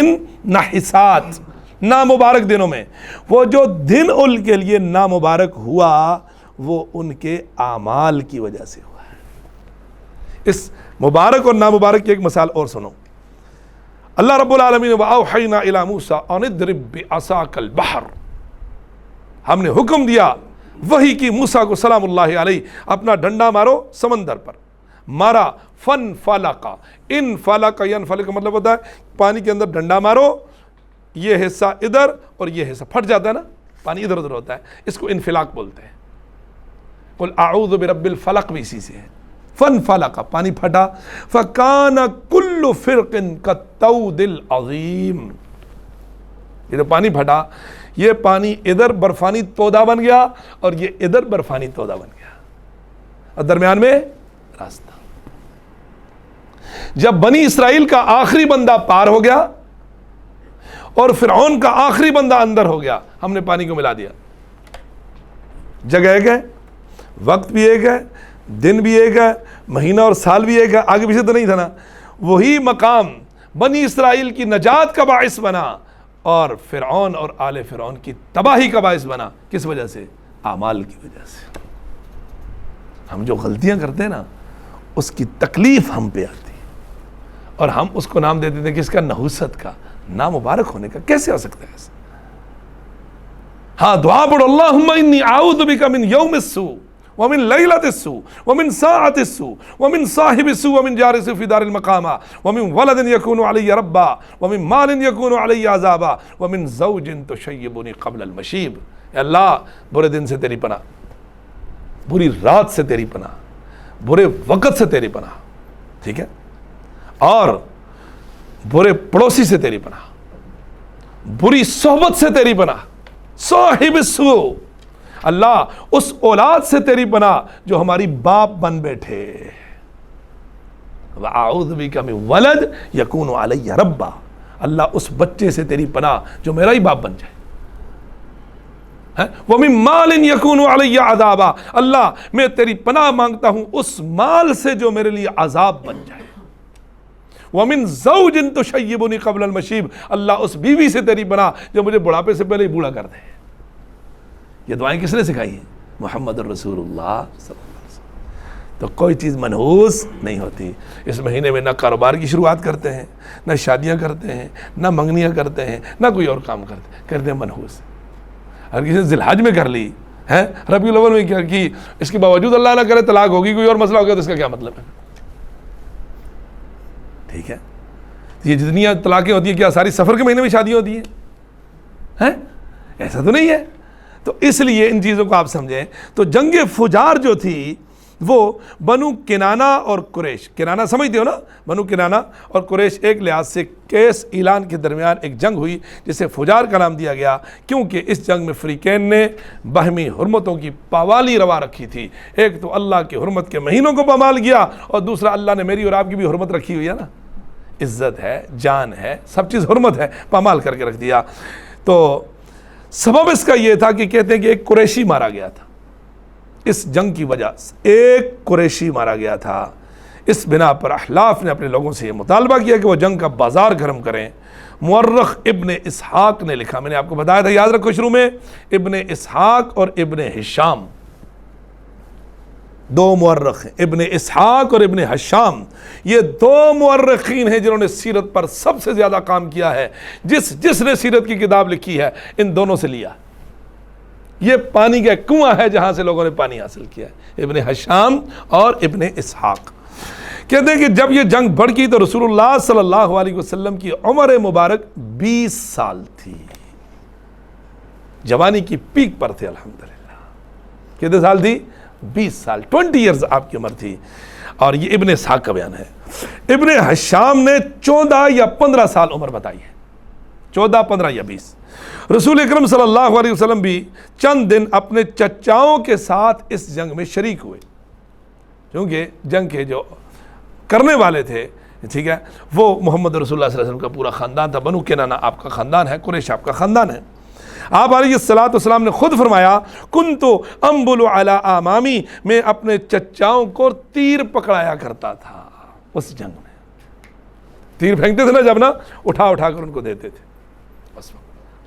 نحسات، نامبارک دنوں میں. وہ جو دن ان کے لیے نامبارک ہوا وہ ان کے اعمال کی وجہ سے ہوا ہے. اس مبارک اور نامبارک کی ایک مثال اور سنو. اللہ رب العالمین وَأَوْحَيْنَا إِلَى مُوسَىٰ أَنِ اضْرِب بِعَصَاكَ الْبَحْرَ، ہم نے حکم دیا وحی کی موسیٰ کو سلام اللہ علیہ اپنا ڈنڈا مارو سمندر پر. مارا فن فلقا، ان فلقا ینفلق کا مطلب ہوتا ہے پانی کے اندر ڈنڈا مارو، یہ حصہ ادھر اور یہ حصہ پھٹ جاتا ہے نا، پانی ادھر ادھر ہوتا ہے، اس کو انفلاق بولتے ہیں. قل اعوذ برب الفلق بھی اسی سے ہے. فن فلقا پانی پھٹا، فکان کل فرق کالطود العظیم. یہ جو پانی پھٹا یہ پانی ادھر برفانی تودا بن گیا اور یہ ادھر برفانی تودا بن گیا اور درمیان میں راستہ. جب بنی اسرائیل کا آخری بندہ پار ہو گیا اور فرعون کا آخری بندہ اندر ہو گیا، ہم نے پانی کو ملا دیا. جگہ ایک ہے، وقت بھی ایک ہے، دن بھی ایک ہے، مہینہ اور سال بھی ایک ہے، آگے پیچھے تو نہیں تھا نا. وہی مقام بنی اسرائیل کی نجات کا باعث بنا اور فرعون اور آل فرعون کی تباہی کا باعث بنا. کس وجہ سے؟ اعمال کی وجہ سے. ہم جو غلطیاں کرتے ہیں نا اس کی تکلیف ہم پہ آتی اور ہم اس کو نام دیتے تھے کس کا؟ نحوست کا، نامبارک ہونے کا. کیسے ہو سکتا ہے ایسا؟ ہاں دعا پڑھو اللہم انی اعوذ بک من یوم السوء ومن لیلۃ السوء ومن ساعۃ السوء ومن صاحب السوء ومن جار السوء فی دار المقامہ ومن ولد یکون علی ربا ومن مال یکون علی عذابا ومن زوج تشیبنی قبل المشیب. اے اللہ برے دن سے تیری پناہ، بری رات سے تیری پناہ، برے وقت سے تیری پناہ، ٹھیک ہے، اور برے پڑوسی سے تیری پناہ، بری صحبت سے تیری پناہ، صاحب السوء. اللہ اس اولاد سے تیری پناہ جو ہماری باپ بن بیٹھے. وَأَعُوذُ بِكَ مِن وَلَدٍ يَكُونُ عَلَيَّ رَبًّا، اللہ اس بچے سے تیری پناہ جو میرا ہی باپ بن جائے. وَمِن مَالٍ يَكُونُ عَلَيَّ عَذَابًا، اللہ میں تیری پناہ مانگتا ہوں اس مال سے جو میرے لیے عذاب بن جائے. وَمِن زَوْجٍ تُشَيِّبُنِي قَبْلَ الْمَشِيبِ، اللہ اس بیوی سے تیری پناہ جو مجھے بڑھاپے سے پہلے ہی بوڑھا کر دے. یہ دعائیں کس نے سکھائی ہیں؟ محمد الرسول اللہ صلی اللہ علیہ وسلم. تو کوئی چیز منحوس نہیں ہوتی. اس مہینے میں نہ کاروبار کی شروعات کرتے ہیں، نہ شادیاں کرتے ہیں، نہ منگنیاں کرتے ہیں، نہ کوئی اور کام کرتے ہیں منحوس. اگر کسی نے ذی الحج میں کر لی ہے، ربیع الاول میں کیا کی، اس کے باوجود اللہ نہ کرے طلاق ہوگی، کوئی اور مسئلہ ہوگا تو اس کا کیا مطلب ہے؟ ٹھیک ہے، یہ جتنی طلاقیں ہوتی ہیں کیا ساری سفر کے مہینے میں شادیاں ہوتی ہیں؟ ایسا تو نہیں ہے. تو اس لیے ان چیزوں کو آپ سمجھیں. تو جنگ فجار جو تھی وہ بنو کنانہ اور قریش، کنانہ سمجھتے ہو نا، بنو کنانہ اور قریش ایک لحاظ سے کیس اعلان کے درمیان ایک جنگ ہوئی جسے فجار کا نام دیا گیا، کیونکہ اس جنگ میں فریقین نے باہمی حرمتوں کی پاوالی روا رکھی تھی. ایک تو اللہ کی حرمت کے مہینوں کو پامال کیا اور دوسرا اللہ نے میری اور آپ کی بھی حرمت رکھی ہوئی ہے نا، عزت ہے، جان ہے، سب چیز حرمت ہے، پامال کر کے رکھ دیا. تو سبب اس کا یہ تھا کہ کہتے ہیں کہ ایک قریشی مارا گیا تھا. اس جنگ کی وجہ سے ایک قریشی مارا گیا تھا. اس بنا پر احلاف نے اپنے لوگوں سے یہ مطالبہ کیا کہ وہ جنگ کا بازار گرم کریں. مورخ ابن اسحاق نے لکھا، میں نے آپ کو بتایا تھا یاد رکھو شروع میں، ابن اسحاق اور ابن ہشام دو مورخ ہیں، ابن اسحاق اور ابن حشام، یہ دو مورخین ہیں جنہوں نے سیرت پر سب سے زیادہ کام کیا ہے. جس نے سیرت کی کتاب لکھی ہے ان دونوں سے لیا. یہ پانی کا کنواں ہے جہاں سے لوگوں نے پانی حاصل کیا ہے، ابن حشام اور ابن اسحاق. کہتے ہیں کہ جب یہ جنگ بڑھ گئی تو رسول اللہ صلی اللہ علیہ وسلم کی عمر مبارک 20 سال تھی. جوانی کی پیک پر تھے الحمدللہ. کتنے سال تھی؟ 20 سال. 20 ایئرز آپ کی عمر تھی. اور یہ ابن اسحاق کا بیان ہے. ابن حشام نے 14 یا 15 سال عمر بتائی ہے. 14، 15 یا 20. رسول اکرم صلی اللہ علیہ وسلم بھی چند دن اپنے چچاؤں کے ساتھ اس جنگ میں شریک ہوئے، کیونکہ جنگ کے جو کرنے والے تھے، ٹھیک ہے، وہ محمد رسول اللہ صلی اللہ علیہ وسلم کا پورا خاندان تھا. بنو کنانہ آپ کا خاندان ہے، قریش آپ کا خاندان ہے. آپ علیہ السلام نے خود فرمایا کنتو انبل علی امامی، میں اپنے چچاؤں کو تیر پکڑایا کرتا تھا. اس جنگ میں تیر پھینکتے تھے نا جب نا، اٹھا اٹھا کر ان کو دیتے تھے. بس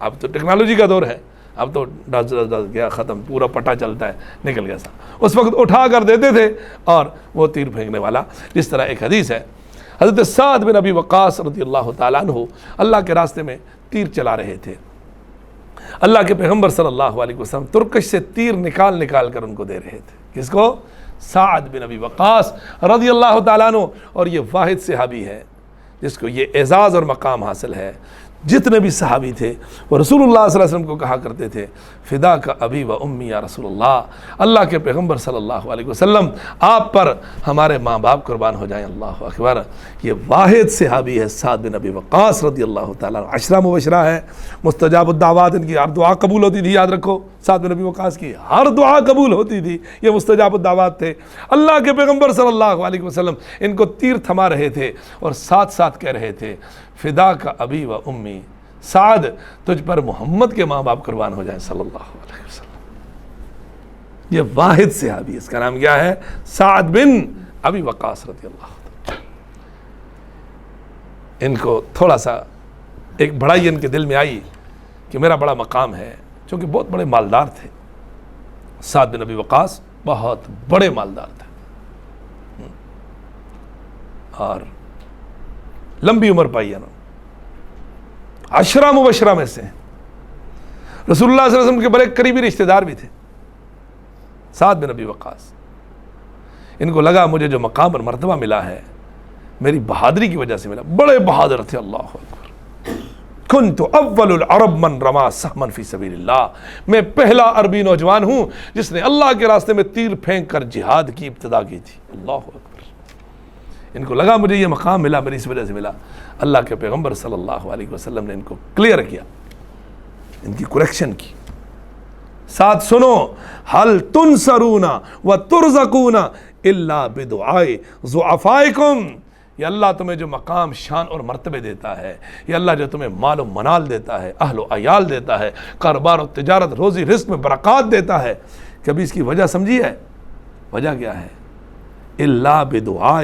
اب تو ٹیکنالوجی کا دور ہے، اب تو ڈس گیا ختم، پورا پٹا چلتا ہے، نکل گیا سا. اس وقت اٹھا کر دیتے تھے اور وہ تیر پھینکنے والا. جس طرح ایک حدیث ہے، حضرت سعد بن ابی وقاص رضی اللہ تعالیٰ عنہ اللہ کے راستے میں تیر چلا رہے تھے. اللہ کے پیغمبر صلی اللہ علیہ وسلم ترکش سے تیر نکال کر ان کو دے رہے تھے. کس کو؟ سعد بن ابی وقاص رضی اللہ تعالیٰ عنہ. اور یہ واحد صحابی ہے جس کو یہ اعزاز اور مقام حاصل ہے. جتنے بھی صحابی تھے وہ رسول اللہ صلی اللہ علیہ وسلم کو کہا کرتے تھے فدا کا ابی و امی یا رسول اللہ، اللہ کے پیغمبر صلی اللہ علیہ وسلم آپ پر ہمارے ماں باپ قربان ہو جائیں. اللہ اکبر. یہ واحد صحابی ہے سعد بن ابی وقاص رضی اللہ تعالیٰ عنہ. عشرہ مبشرہ ہے، مستجاب الدعوات، ان کی ہر دعا قبول ہوتی تھی. یاد رکھو سعد بن ابی وقاص کی ہر دعا قبول ہوتی تھی. یہ مستجاب الدعوات تھے. اللہ کے پیغمبر صلی اللہ علیہ وسلم ان کو تیر تھما رہے تھے اور ساتھ ساتھ کہہ رہے تھے فدا کا ابی و امی، سعد تجھ پر محمد کے ماں باپ قربان ہو جائیں صلی اللہ علیہ وسلم. یہ واحد صحابی، اس کا نام کیا ہے؟ سعد بن ابی وقاص رضی اللہ عنہ. ان کو تھوڑا سا ایک بڑائی ان کے دل میں آئی کہ میرا بڑا مقام ہے، چونکہ بہت بڑے مالدار تھے. سعد بن ابی وقاص بہت بڑے مالدار تھے اور لمبی عمر پائی انہوں. عشرہ مبشرہ میں سے رسول اللہ صلی اللہ علیہ وسلم کے بڑے قریبی رشتہ دار بھی تھے سعد بن ابی وقاص. ان کو لگا مجھے جو مقام اور مرتبہ ملا ہے میری بہادری کی وجہ سے ملا. بڑے بہادر تھے. اللہ اکبر. کنت اول العرب من رما سہما فی سبیل اللہ، میں پہلا عربی نوجوان ہوں جس نے اللہ کے راستے میں تیر پھینک کر جہاد کی ابتدا کی تھی. اللہ اکبر. ان کو لگا مجھے یہ مقام ملا میری اس وجہ سے ملا. اللہ کے پیغمبر صلی اللہ علیہ وسلم نے ان کو کلیئر کیا، ان کی کریکشن کی. ساتھ سنو، حل تنصرون وترزقون الا بدعاء ضعفائکم. یہ اللہ تمہیں جو مقام، شان اور مرتبے دیتا ہے، یہ اللہ جو تمہیں مال و منال دیتا ہے، اہل و عیال دیتا ہے، کاروبار و تجارت، روزی رزق میں برکات دیتا ہے، کبھی اس کی وجہ سمجھی ہے؟ وجہ کیا ہے؟ الا بدعاء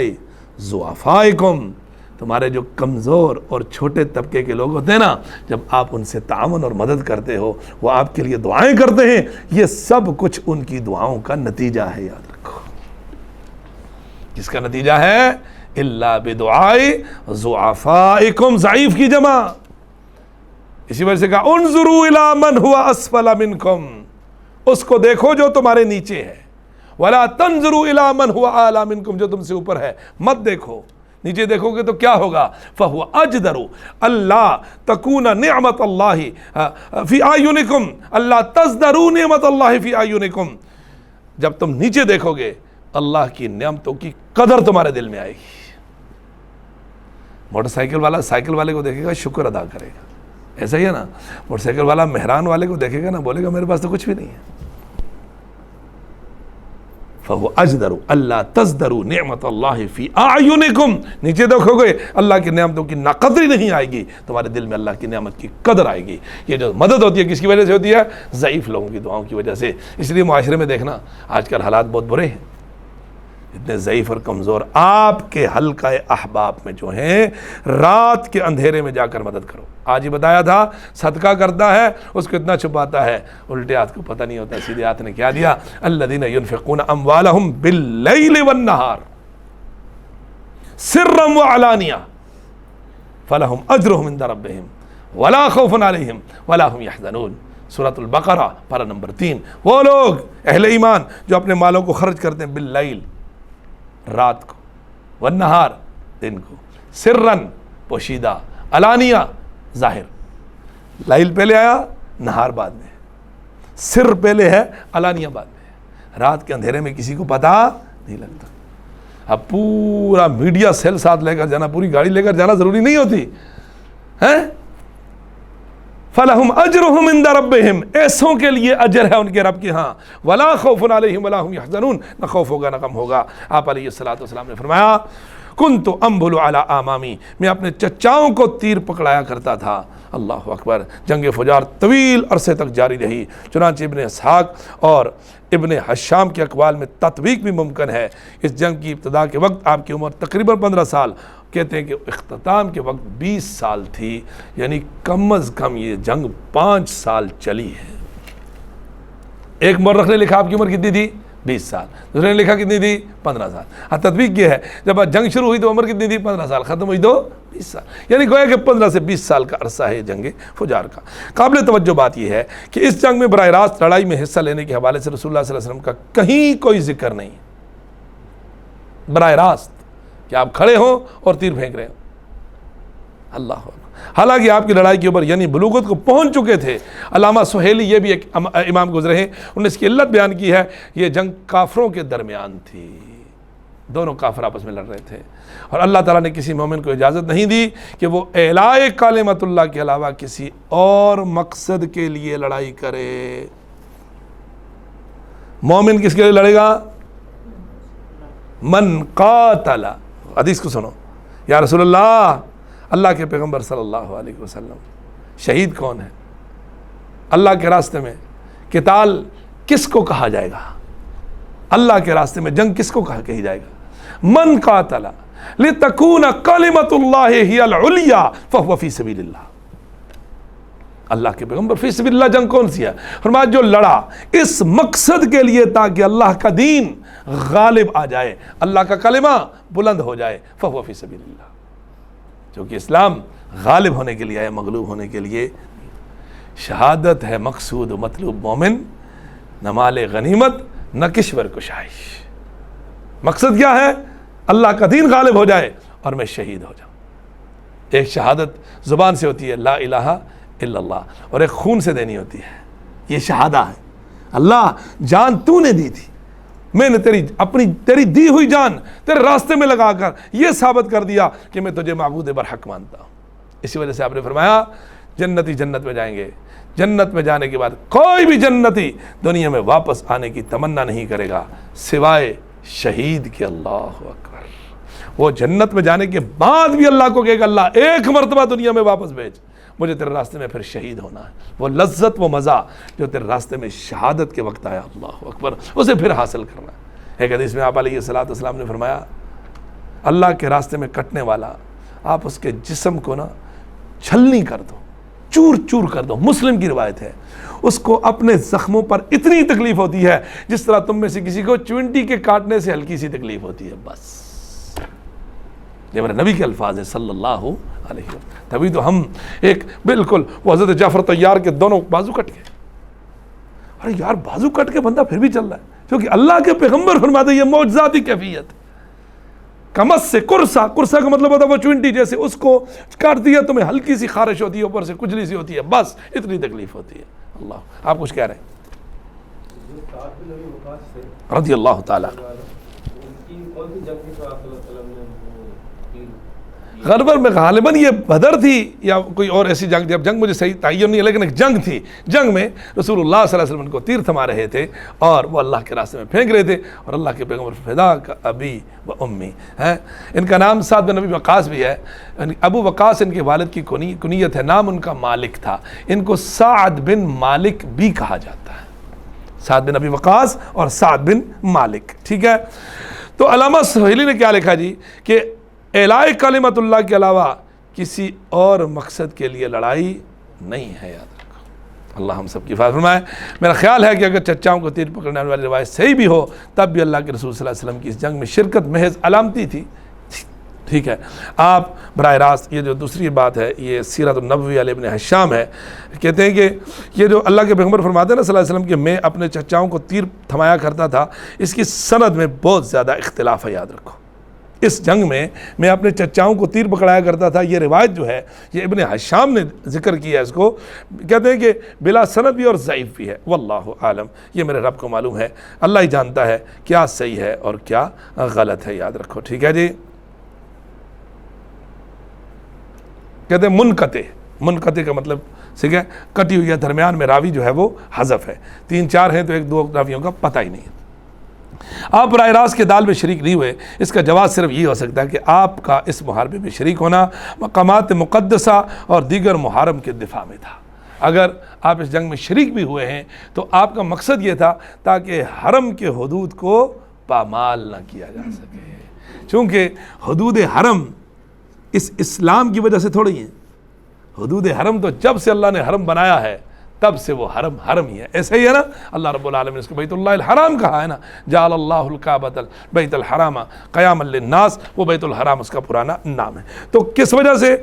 ضعفائکم. تمہارے جو کمزور اور چھوٹے طبقے کے لوگ ہوتے ہیں نا، جب آپ ان سے تعاون اور مدد کرتے ہو، وہ آپ کے لیے دعائیں کرتے ہیں، یہ سب کچھ ان کی دعاؤں کا نتیجہ ہے. یاد رکھو کس کا نتیجہ ہے؟ الا بدعاء ضعفائکم، ضعیف کی جمع. اسی وجہ سے کہا انظروا الی من هو اسفل منکم، اس کو دیکھو جو تمہارے نیچے ہے. ولا تنظروا الی من هو اعلی منکم، جو تم سے اوپر ہے مت دیکھو. نیچے دیکھو گے تو کیا ہوگا؟ فہو اجدر اللہ تکون نعمت اللہ فی اعینکم، اللہ تزدروا نعمت اللہ فی اعینکم. جب تم نیچے دیکھو گے اللہ کی نعمتوں کی قدر تمہارے دل میں آئے گی. موٹر سائیکل والا سائیکل والے کو دیکھے گا شکر ادا کرے گا، ایسا ہی ہے نا. موٹر سائیکل والا مہران والے کو دیکھے گا نا، بولے گا میرے پاس تو کچھ بھی نہیں ہے. فَهُوَ أَجْدَرُ أَلَّا تَزْدَرُوا نِعْمَةَ اللَّهِ فِي أَعْيُنِكُمْ. نیچے دیکھو گے اللہ کی نعمتوں کی ناقدری نہیں آئے گی، تمہارے دل میں اللہ کی نعمت کی قدر آئے گی. یہ جو مدد ہوتی ہے کس کی وجہ سے ہوتی ہے؟ ضعیف لوگوں کی دعاؤں کی وجہ سے. اس لیے معاشرے میں دیکھنا آج کل حالات بہت برے ہیں. اتنے ضعیف اور کمزور، آپ کے حلقہ احباب میں جو ہیں رات کے اندھیرے میں جا کر مدد کرو۔ آج ہی بتایا تھا صدقہ کرتا ہے اس کو اتنا چھپاتا ہے، الٹے ہاتھ کو پتہ نہیں ہوتا، سیدھے ہاتھ نے کیا دیا، الذین ينفقون اموالهم باللیل والنہار سرا وعلانیہ فلہم اجرہم عند ربہم ولا خوف علیہم ولا هم يحزنون۔ سورۃ البقرہ پارہ نمبر 3۔ وہ لوگ اہل ایمان جو اپنے مالوں کو خرچ کرتے ہیں باللیل رات کو، والنہار دن کو، سرن پوشیدہ، علانیہ ظاہر۔ لیل پہلے آیا، نہار بعد میں، سر پہلے ہے، علانیہ بعد میں۔ رات کے اندھیرے میں کسی کو پتہ نہیں لگتا۔ اب پورا میڈیا سیل ساتھ لے کر جانا، پوری گاڑی لے کر جانا ضروری نہیں ہوتی ہے۔ فَلَهُمْ أَجْرُهُمْ عِنْدَ رَبِّهِمْ، ایسوں کے لیے اجر ہے ان کے رب کے ہاں، وَلَا خَوْفٌ عَلَيْهِمْ وَلَا هُمْ يَحْزَنُونَ، نہ خوف ہوگا نہ غم ہوگا۔ آپ علیہ الصلوۃ والسلام نے فرمایا كُنْتُ أَنْبُلُ عَلَىٰ آمَامِي، میں اپنے چچاؤں کو تیر پکڑایا کرتا تھا۔ اللہ اکبر۔ جنگ فجار طویل عرصے تک جاری رہی، چنانچہ ابن اسحاق اور ابن حشام کے اقوال میں تطبیق بھی ممکن ہے۔ اس جنگ کی ابتدا کے وقت آپ کی عمر تقریباً 15 سال، کہتے ہیں کہ اختتام کے وقت 20 سال تھی، یعنی کم از کم یہ جنگ 5 سال چلی ہے۔ ایک مورخ نے لکھا آپ کی عمر کتنی تھی؟ 20 سال، دوسرے نے لکھا کتنی تھی؟ 15 سال۔ ہاں تطبیق یہ ہے جب جنگ شروع ہوئی تو عمر کتنی تھی؟ 15 سال، ختم ہوئی تو 20 سال، یعنی گویا کہ 15 سے 20 سال کا عرصہ ہے جنگ فجار کا۔ قابل توجہ بات یہ ہے کہ اس جنگ میں براہ راست لڑائی میں حصہ لینے کے حوالے سے رسول اللہ صلی اللہ علیہ وسلم کا کہیں کوئی ذکر نہیں، براہ راست کہ آپ کھڑے ہوں اور تیر پھینک رہے ہوں۔ اللہ اکبر۔ حالانکہ آپ کی لڑائی کی عمر یعنی بلوغت کو پہنچ چکے تھے۔ علامہ سہیلی یہ بھی ایک امام گزرے ہیں، انہوں نے اس کی علت بیان کی ہے، یہ جنگ کافروں کے درمیان تھی، دونوں کافر آپس میں لڑ رہے تھے، اور اللہ تعالیٰ نے کسی مومن کو اجازت نہیں دی کہ وہ اعلاء کلمۃ اللہ کے علاوہ کسی اور مقصد کے لیے لڑائی کرے۔ مومن کس کے لیے لڑے گا؟ من قاتل۔ حدیث کو سنو، یا رسول اللہ، اللہ کے پیغمبر صلی اللہ علیہ وسلم، شہید کون ہے؟ اللہ کے راستے میں قتال کس کو کہا جائے گا؟ اللہ کے راستے میں جنگ کس کو کہی جائے گا؟ من قاتل لتکون کلمۃ اللہ ہی العلیٰ فہو فی سبیل اللہ۔ اللہ کے پیغمبر فی سبیل اللہ جنگ کون سی ہے؟ فرمایا جو لڑا اس مقصد کے لیے تاکہ اللہ کا دین غالب آ جائے، اللہ کا کلمہ بلند ہو جائے، فہو فی سبیل اللہ۔ کیونکہ اسلام غالب ہونے کے لیے ہے، مغلوب ہونے کے لیے۔ شہادت ہے مقصود و مطلوب مومن، نہ مال غنیمت نہ کشور کشائش۔ مقصد کیا ہے؟ اللہ کا دین غالب ہو جائے اور میں شہید ہو جاؤں۔ ایک شہادت زبان سے ہوتی ہے لا الہ الا اللہ، اور ایک خون سے دینی ہوتی ہے، یہ شہادہ ہے۔ اللہ جان تو نے دی تھی، میں نے تیری دی ہوئی جان تیرے راستے میں لگا کر یہ ثابت کر دیا کہ میں تجھے معبود برحق مانتا ہوں۔ اسی وجہ سے آپ نے فرمایا جنتی جنت میں جائیں گے، جنت میں جانے کے بعد کوئی بھی جنتی دنیا میں واپس آنے کی تمنا نہیں کرے گا سوائے شہید کے۔ اللہ اکبر۔ وہ جنت میں جانے کے بعد بھی اللہ کو کہے گا اللہ ایک مرتبہ دنیا میں واپس بھیج، مجھے تیرے راستے میں پھر شہید ہونا ہے۔ وہ لذت، وہ مزہ جو تیرے راستے میں شہادت کے وقت آیا، اللہ اکبر، اسے پھر حاصل کرنا ہے۔ ایک حدیث میں آپ علیہ الصلوۃ والسلام نے فرمایا اللہ کے راستے میں کٹنے والا، آپ اس کے جسم کو نا چھلنی کر دو، چور چور کر دو۔ مسلم کی روایت ہے، اس کو اپنے زخموں پر اتنی تکلیف ہوتی ہے جس طرح تم میں سے کسی کو چونٹی کے کاٹنے سے ہلکی سی تکلیف ہوتی ہے، بس۔ یہ میرے نبی کے الفاظ ہیں صلی اللہ علیہ وسلم۔ تبھی تو ہم ایک بالکل وہ حضرت جعفر طیار کے دونوں بازو کٹ گئے، ارے یار بازو کٹ کے بندہ پھر بھی چل رہا ہے، کیونکہ اللہ کے پیغمبر فرماتے ہیں یہ معجزاتی کیفیت۔ کمس سے کرسا، کرسا کا مطلب ہوتا ہے وہ چونٹی، جیسے اس کو کاٹ دیا تمہیں ہلکی سی خارش ہوتی ہے، اوپر سے کجلی سی ہوتی ہے، بس اتنی تکلیف ہوتی ہے۔ اللہ، آپ کچھ کہہ رہے ہیں؟ رضی اللہ تعالیٰ غربر میں غالباً یہ بدر تھی یا کوئی اور ایسی جنگ تھی، اب جنگ مجھے صحیح تعین نہیں ہے، لیکن ایک جنگ تھی۔ جنگ میں رسول اللہ صلی اللہ علیہ وسلم کو تیر تھما رہے تھے اور وہ اللہ کے راستے میں پھینک رہے تھے، اور اللہ کے پیغمبر فداک ابی و امی ہیں۔ ان کا نام سعد بن ابی وقاص بھی ہے۔ ابو وقاص ان کے والد کی کنیت ہے، نام ان کا مالک تھا، ان کو سعد بن مالک بھی کہا جاتا ہے، سعد بن ابی وقاص اور سعد بن مالک، ٹھیک ہے۔ تو علامہ سہیلی نے کیا لکھا جی کہ اعلاء کلمت اللہ کے علاوہ کسی اور مقصد کے لیے لڑائی نہیں ہے، یاد رکھو۔ اللہ ہم سب کی حفاظت فرمائے۔ میرا خیال ہے کہ اگر چچاؤں کو تیر پکڑنے والی روایت صحیح بھی ہو تب بھی اللہ کے رسول صلی اللہ علیہ وسلم کی اس جنگ میں شرکت محض علامتی تھی، ٹھیک ہے۔ آپ براہ راست یہ جو دوسری بات ہے یہ سیرت النبوی علی ابن ہشام ہے، کہتے ہیں کہ یہ جو اللہ کے پیغمبر فرماتے ہیں نا صلی اللہ علیہ وسلم کہ میں اپنے چچاؤں کو تیر تھمایا کرتا تھا، اس کی سند میں بہت زیادہ اختلاف ہے، یاد رکھو۔ اس جنگ میں اپنے چچاؤں کو تیر پکڑایا کرتا تھا، یہ روایت جو ہے یہ ابن ہشام نے ذکر کیا ہے، اس کو کہتے ہیں کہ بلا سند بھی اور ضعیف بھی ہے، واللہ عالم، یہ میرے رب کو معلوم ہے، اللہ ہی جانتا ہے کیا صحیح ہے اور کیا غلط ہے، یاد رکھو، ٹھیک ہے جی۔ کہتے ہیں منقطع کا مطلب ٹھیک ہے کٹی ہوئی ہے، درمیان میں راوی جو ہے وہ حذف ہے، 3-4 ہیں تو 1-2 راویوں کا پتہ ہی نہیں ہے۔ آپ براہ راست کے دال میں شریک نہیں ہوئے، اس کا جواز صرف یہ ہو سکتا ہے کہ آپ کا اس محاربے میں شریک ہونا مقامات مقدسہ اور دیگر محارم کے دفاع میں تھا۔ اگر آپ اس جنگ میں شریک بھی ہوئے ہیں تو آپ کا مقصد یہ تھا تاکہ حرم کے حدود کو پامال نہ کیا جا سکے، چونکہ حدود حرم اس اسلام کی وجہ سے تھوڑی ہیں، حدود حرم تو جب سے اللہ نے حرم بنایا ہے تب سے وہ حرم ہی ہے، ایسا ہی ہے نا، اللہ رب العالمین نے اس کو بیت اللہ الحرام کہا ہے نا، جعل اللہ الکعبۃ بیت الحرام قیاما للناس، وہ بیت الحرام اس کا پرانا نام ہے۔ تو کس وجہ سے؟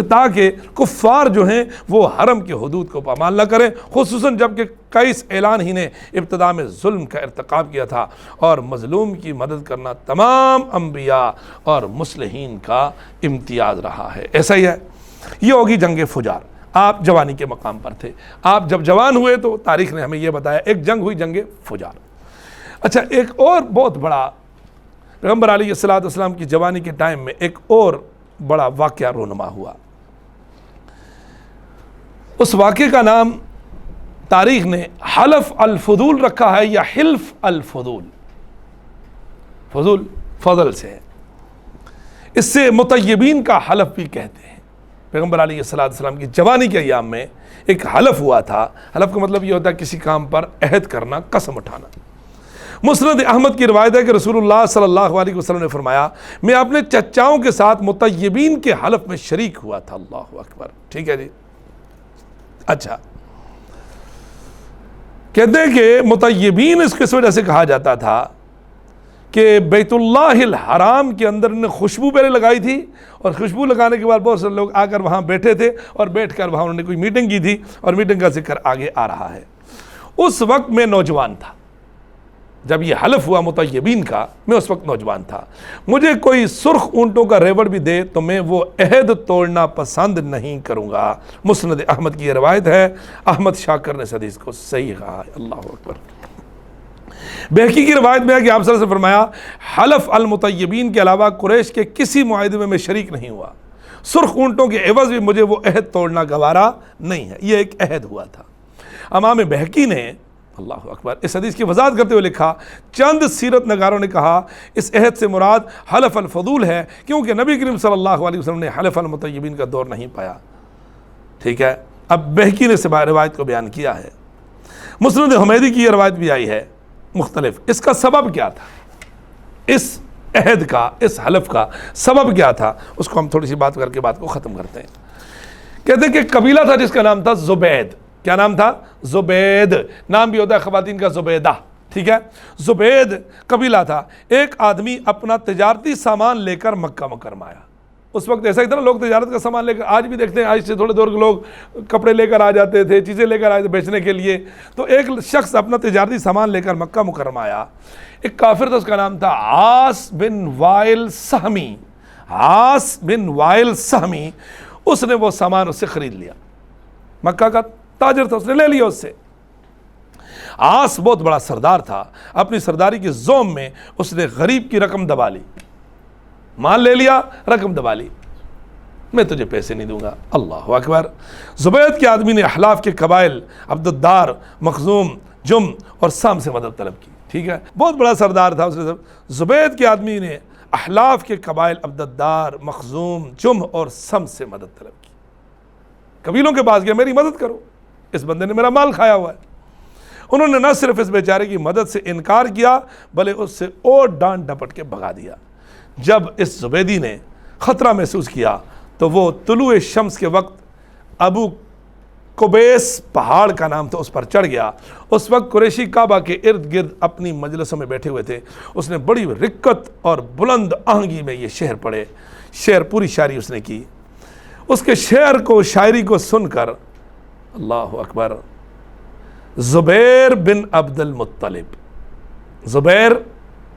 تاکہ کفار جو ہیں وہ حرم کے حدود کو پامال نہ کریں، خصوصاً جب کہ قیس اعلان ہی نے ابتدا میں ظلم کا ارتکاب کیا تھا، اور مظلوم کی مدد کرنا تمام انبیاء اور مصلحین کا امتیاز رہا ہے، ایسا ہی ہے۔ یہ ہوگی جنگ فجار، آپ جوانی کے مقام پر تھے، آپ جب جوان ہوئے تو تاریخ نے ہمیں یہ بتایا ایک جنگ ہوئی، جنگ فجار۔ اچھا، ایک اور بہت بڑا پیغمبر علیہ السلام کی جوانی کے ٹائم میں ایک اور بڑا واقعہ رونما ہوا، اس واقعے کا نام تاریخ نے حلف الفضول رکھا ہے یا حلف الفضول، فضول فضل سے ہے، اس سے مطیبین کا حلف بھی کہتے ہیں۔ پیغمبر علیہ السلام کی جوانی کے ایام میں ایک حلف ہوا تھا، حلف کا مطلب یہ ہوتا ہے کسی کام پر عہد کرنا، قسم اٹھانا۔ مسند احمد کی روایت ہے کہ رسول اللہ صلی اللہ علیہ وسلم نے فرمایا میں اپنے چچاؤں کے ساتھ مطیبین کے حلف میں شریک ہوا تھا، اللہ اکبر، ٹھیک ہے جی۔ اچھا، کہتے ہیں کہ مطیبین اس کس وجہ سے کہا جاتا تھا کہ بیت اللہ الحرام کے اندر نے خوشبو پہلے لگائی تھی، اور خوشبو لگانے کے بعد بہت سے لوگ آ کر وہاں بیٹھے تھے، اور بیٹھ کر وہاں انہوں نے کوئی میٹنگ کی تھی، اور میٹنگ کا ذکر آگے آ رہا ہے۔ اس وقت میں نوجوان تھا، جب یہ حلف ہوا مطیبین کا، میں اس وقت نوجوان تھا، مجھے کوئی سرخ اونٹوں کا ریوڑ بھی دے تو میں وہ عہد توڑنا پسند نہیں کروں گا۔ مسند احمد کی یہ روایت ہے، احمد شاکر نے اس حدیث کو صحیح کہا ہے، اللہ اکبر۔ بہقی کی روایت میں ہے کہ آپ صلی اللہ علیہ وسلم نے فرمایا حلف المطیبین کے علاوہ قریش کے کسی معاہدے میں شریک نہیں ہوا، سرخ اونٹوں کے عوض بھی مجھے وہ عہد توڑنا گوارا نہیں ہے، یہ ایک عہد ہوا تھا۔ امام بہقی نے اللہ اکبر اس حدیث کی وضاحت کرتے ہوئے لکھا، چند سیرت نگاروں نے کہا اس عہد سے مراد حلف الفضول ہے، کیونکہ نبی کریم صلی اللہ علیہ وسلم نے حلف المطیبین کا دور نہیں پایا، ٹھیک ہے۔ اب بہقی نے اس روایت کو بیان کیا ہے۔ مسند حمیدی کی یہ روایت بھی آئی ہے مختلف، اس کا سبب کیا تھا، اس عہد کا، اس حلف کا سبب کیا تھا، اس کو ہم تھوڑی سی بات کر کے بات کو ختم کرتے ہیں۔ کہتے ہیں کہ قبیلہ تھا جس کا نام تھا زبید، کیا نام تھا؟ زبید، نام بھی ہوتا ہے خواتین کا زبیدہ، ٹھیک ہے۔ زبید قبیلہ تھا، ایک آدمی اپنا تجارتی سامان لے کر مکہ مکرمہ آیا۔ اس وقت ایسا ہی تھا نا، لوگ تجارت کا سامان لے کر، آج بھی دیکھتے ہیں، آج سے تھوڑے دور کے لوگ کپڑے لے کر آ جاتے تھے، چیزیں لے کر آئے تھے بیچنے کے لیے۔ تو ایک شخص اپنا تجارتی سامان لے کر مکہ مکرمہ آیا، ایک کافر تھا، اس کا نام تھا عاص بن وائل سہمی، عاص بن وائل سہمی۔ اس نے وہ سامان اس سے خرید لیا، مکہ کا تاجر تھا، اس نے لے لیا اس سے۔ عاص بہت بڑا سردار تھا، اپنی سرداری کے زوم میں اس نے غریب کی رقم دبا لی، مال لے لیا، رقم دبا لی، میں تجھے پیسے نہیں دوں گا، اللہ اکبر۔ زبید کے آدمی نے احلاف کے قبائل عبد الدار، مخزوم، جم اور سام سے مدد طلب کی، ٹھیک ہے، بہت بڑا سردار تھا اس نے۔ زبید کے آدمی نے احلاف کے قبائل عبد الدار، مخزوم، جم اور سم سے مدد طلب کی، قبیلوں کے پاس گیا، میری مدد کرو، اس بندے نے میرا مال کھایا ہوا ہے۔ انہوں نے نہ صرف اس بیچارے کی مدد سے انکار کیا بلکہ اس سے اور ڈانٹ ڈپٹ کے بھگا دیا۔ جب اس زبیدی نے خطرہ محسوس کیا تو وہ طلوع شمس کے وقت ابو قبیس پہاڑ کا نام تھا، اس پر چڑھ گیا۔ اس وقت قریشی کعبہ کے ارد گرد اپنی مجلسوں میں بیٹھے ہوئے تھے۔ اس نے بڑی رقت اور بلند آہنگی میں یہ شعر پڑھے، پوری شاعری اس نے کی۔ اس کے شعر کو، شاعری کو سن کر اللہ اکبر، زبیر بن عبد المطلب، زبیر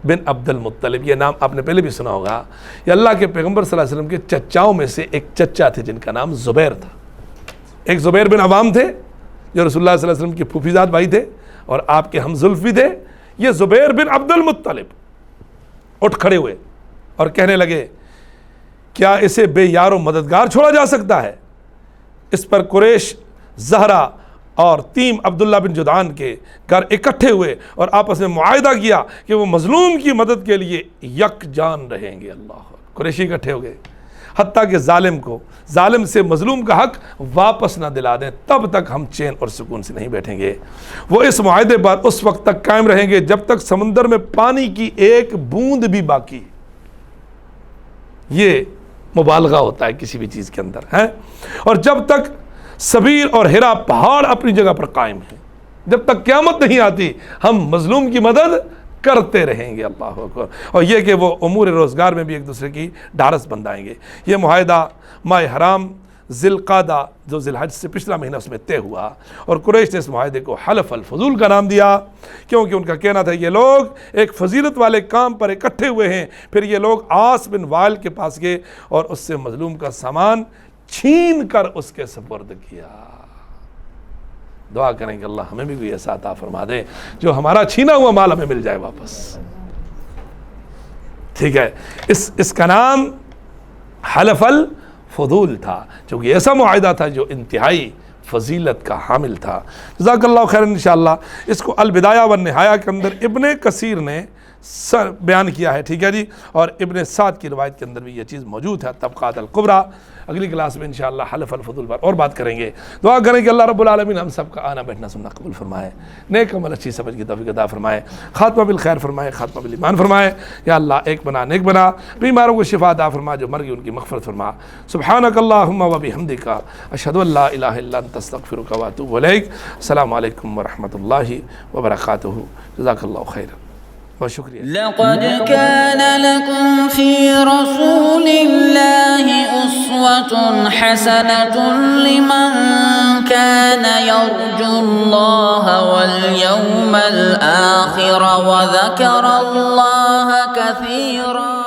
بن عبد المطلب، یہ نام آپ نے پہلے بھی سنا ہوگا، یہ اللہ کے پیغمبر صلی اللہ علیہ وسلم کے چچاؤں میں سے ایک چچا تھے جن کا نام زبیر تھا۔ ایک زبیر بن عوام تھے جو رسول اللہ صلی اللہ علیہ وسلم کے پھوپھیزاد بھائی تھے اور آپ کے ہم زلف بھی تھے۔ یہ زبیر بن عبد المطلب اٹھ کھڑے ہوئے اور کہنے لگے، کیا اسے بے یار و مددگار چھوڑا جا سکتا ہے؟ اس پر قریش، زہرہ اور تیم عبداللہ بن جدعان کے گھر اکٹھے ہوئے اور آپس میں معاہدہ کیا کہ وہ مظلوم کی مدد کے لیے یکجان رہیں گے۔ اللہ، قریشی اکٹھے ہو گئے، حتیٰ کہ ظالم سے مظلوم کا حق واپس نہ دلا دیں تب تک ہم چین اور سکون سے نہیں بیٹھیں گے۔ وہ اس معاہدے پر اس وقت تک قائم رہیں گے جب تک سمندر میں پانی کی ایک بوند بھی باقی۔ یہ مبالغہ ہوتا ہے کسی بھی چیز کے اندر ہے، اور جب تک سبیر اور ہرا پہاڑ اپنی جگہ پر قائم ہیں، جب تک قیامت نہیں آتی ہم مظلوم کی مدد کرتے رہیں گے۔ اللہ اکبر۔ اور یہ کہ وہ امور روزگار میں بھی ایک دوسرے کی ڈھارس بندھائیں گے۔ یہ معاہدہ ماہ حرام ذی القعدہ جو ذی الحج سے پچھلا مہینہ اس میں طے ہوا، اور قریش نے اس معاہدے کو حلف الفضول کا نام دیا، کیونکہ ان کا کہنا تھا یہ لوگ ایک فضیلت والے کام پر اکٹھے ہوئے ہیں۔ پھر یہ لوگ عاص بن وائل کے پاس گئے اور اس سے مظلوم کا سامان چھین کر اس کے سپرد کیا۔ دعا کریں کہ اللہ ہمیں بھی کوئی ایسا عطا فرما دے جو ہمارا چھینا ہوا مال ہمیں مل جائے واپس۔ ٹھیک ہے، اس کا نام حلف الفضول تھا، چونکہ ایسا معاہدہ تھا جو انتہائی فضیلت کا حامل تھا۔ جزاک اللہ خیر۔ انشاءاللہ اس کو البدایہ والنہایہ کے اندر ابن کثیر نے بیان کیا ہے، ٹھیک ہے جی، اور ابن سعد کی روایت کے اندر بھی یہ چیز موجود ہے، طبقات الکبریٰ۔ اگلی کلاس میں انشاءاللہ حلف الفضول پر اور بات کریں گے۔ دعا کریں کہ اللہ رب العالمین ہم سب کا آنا بیٹھنا سننا قبول فرمائے، نیک عمل اچھی سمجھ کی توفیق عطا فرمائے، خاتمہ بالخیر فرمائے، خاتمہ بالایمان فرمائے۔ یا اللہ ایک بنا نیک بنا، بیماروں کو شفا عطا فرما، جو مر گئی ان کی مغفرت فرما۔ سبحانک اللہم و بحمدک، اشہد ان لا الہ الا انت، استغفرک و اتوب الیک۔ السلام علیکم ورحمۃ اللہ وبرکاتہ۔ جزاک اللہ خیر، بہت شکریہ۔ لقد كان لكم في رسول الله أسوة حسنة لمن كان يرجو الله واليوم الآخر وذكر الله كثيرا۔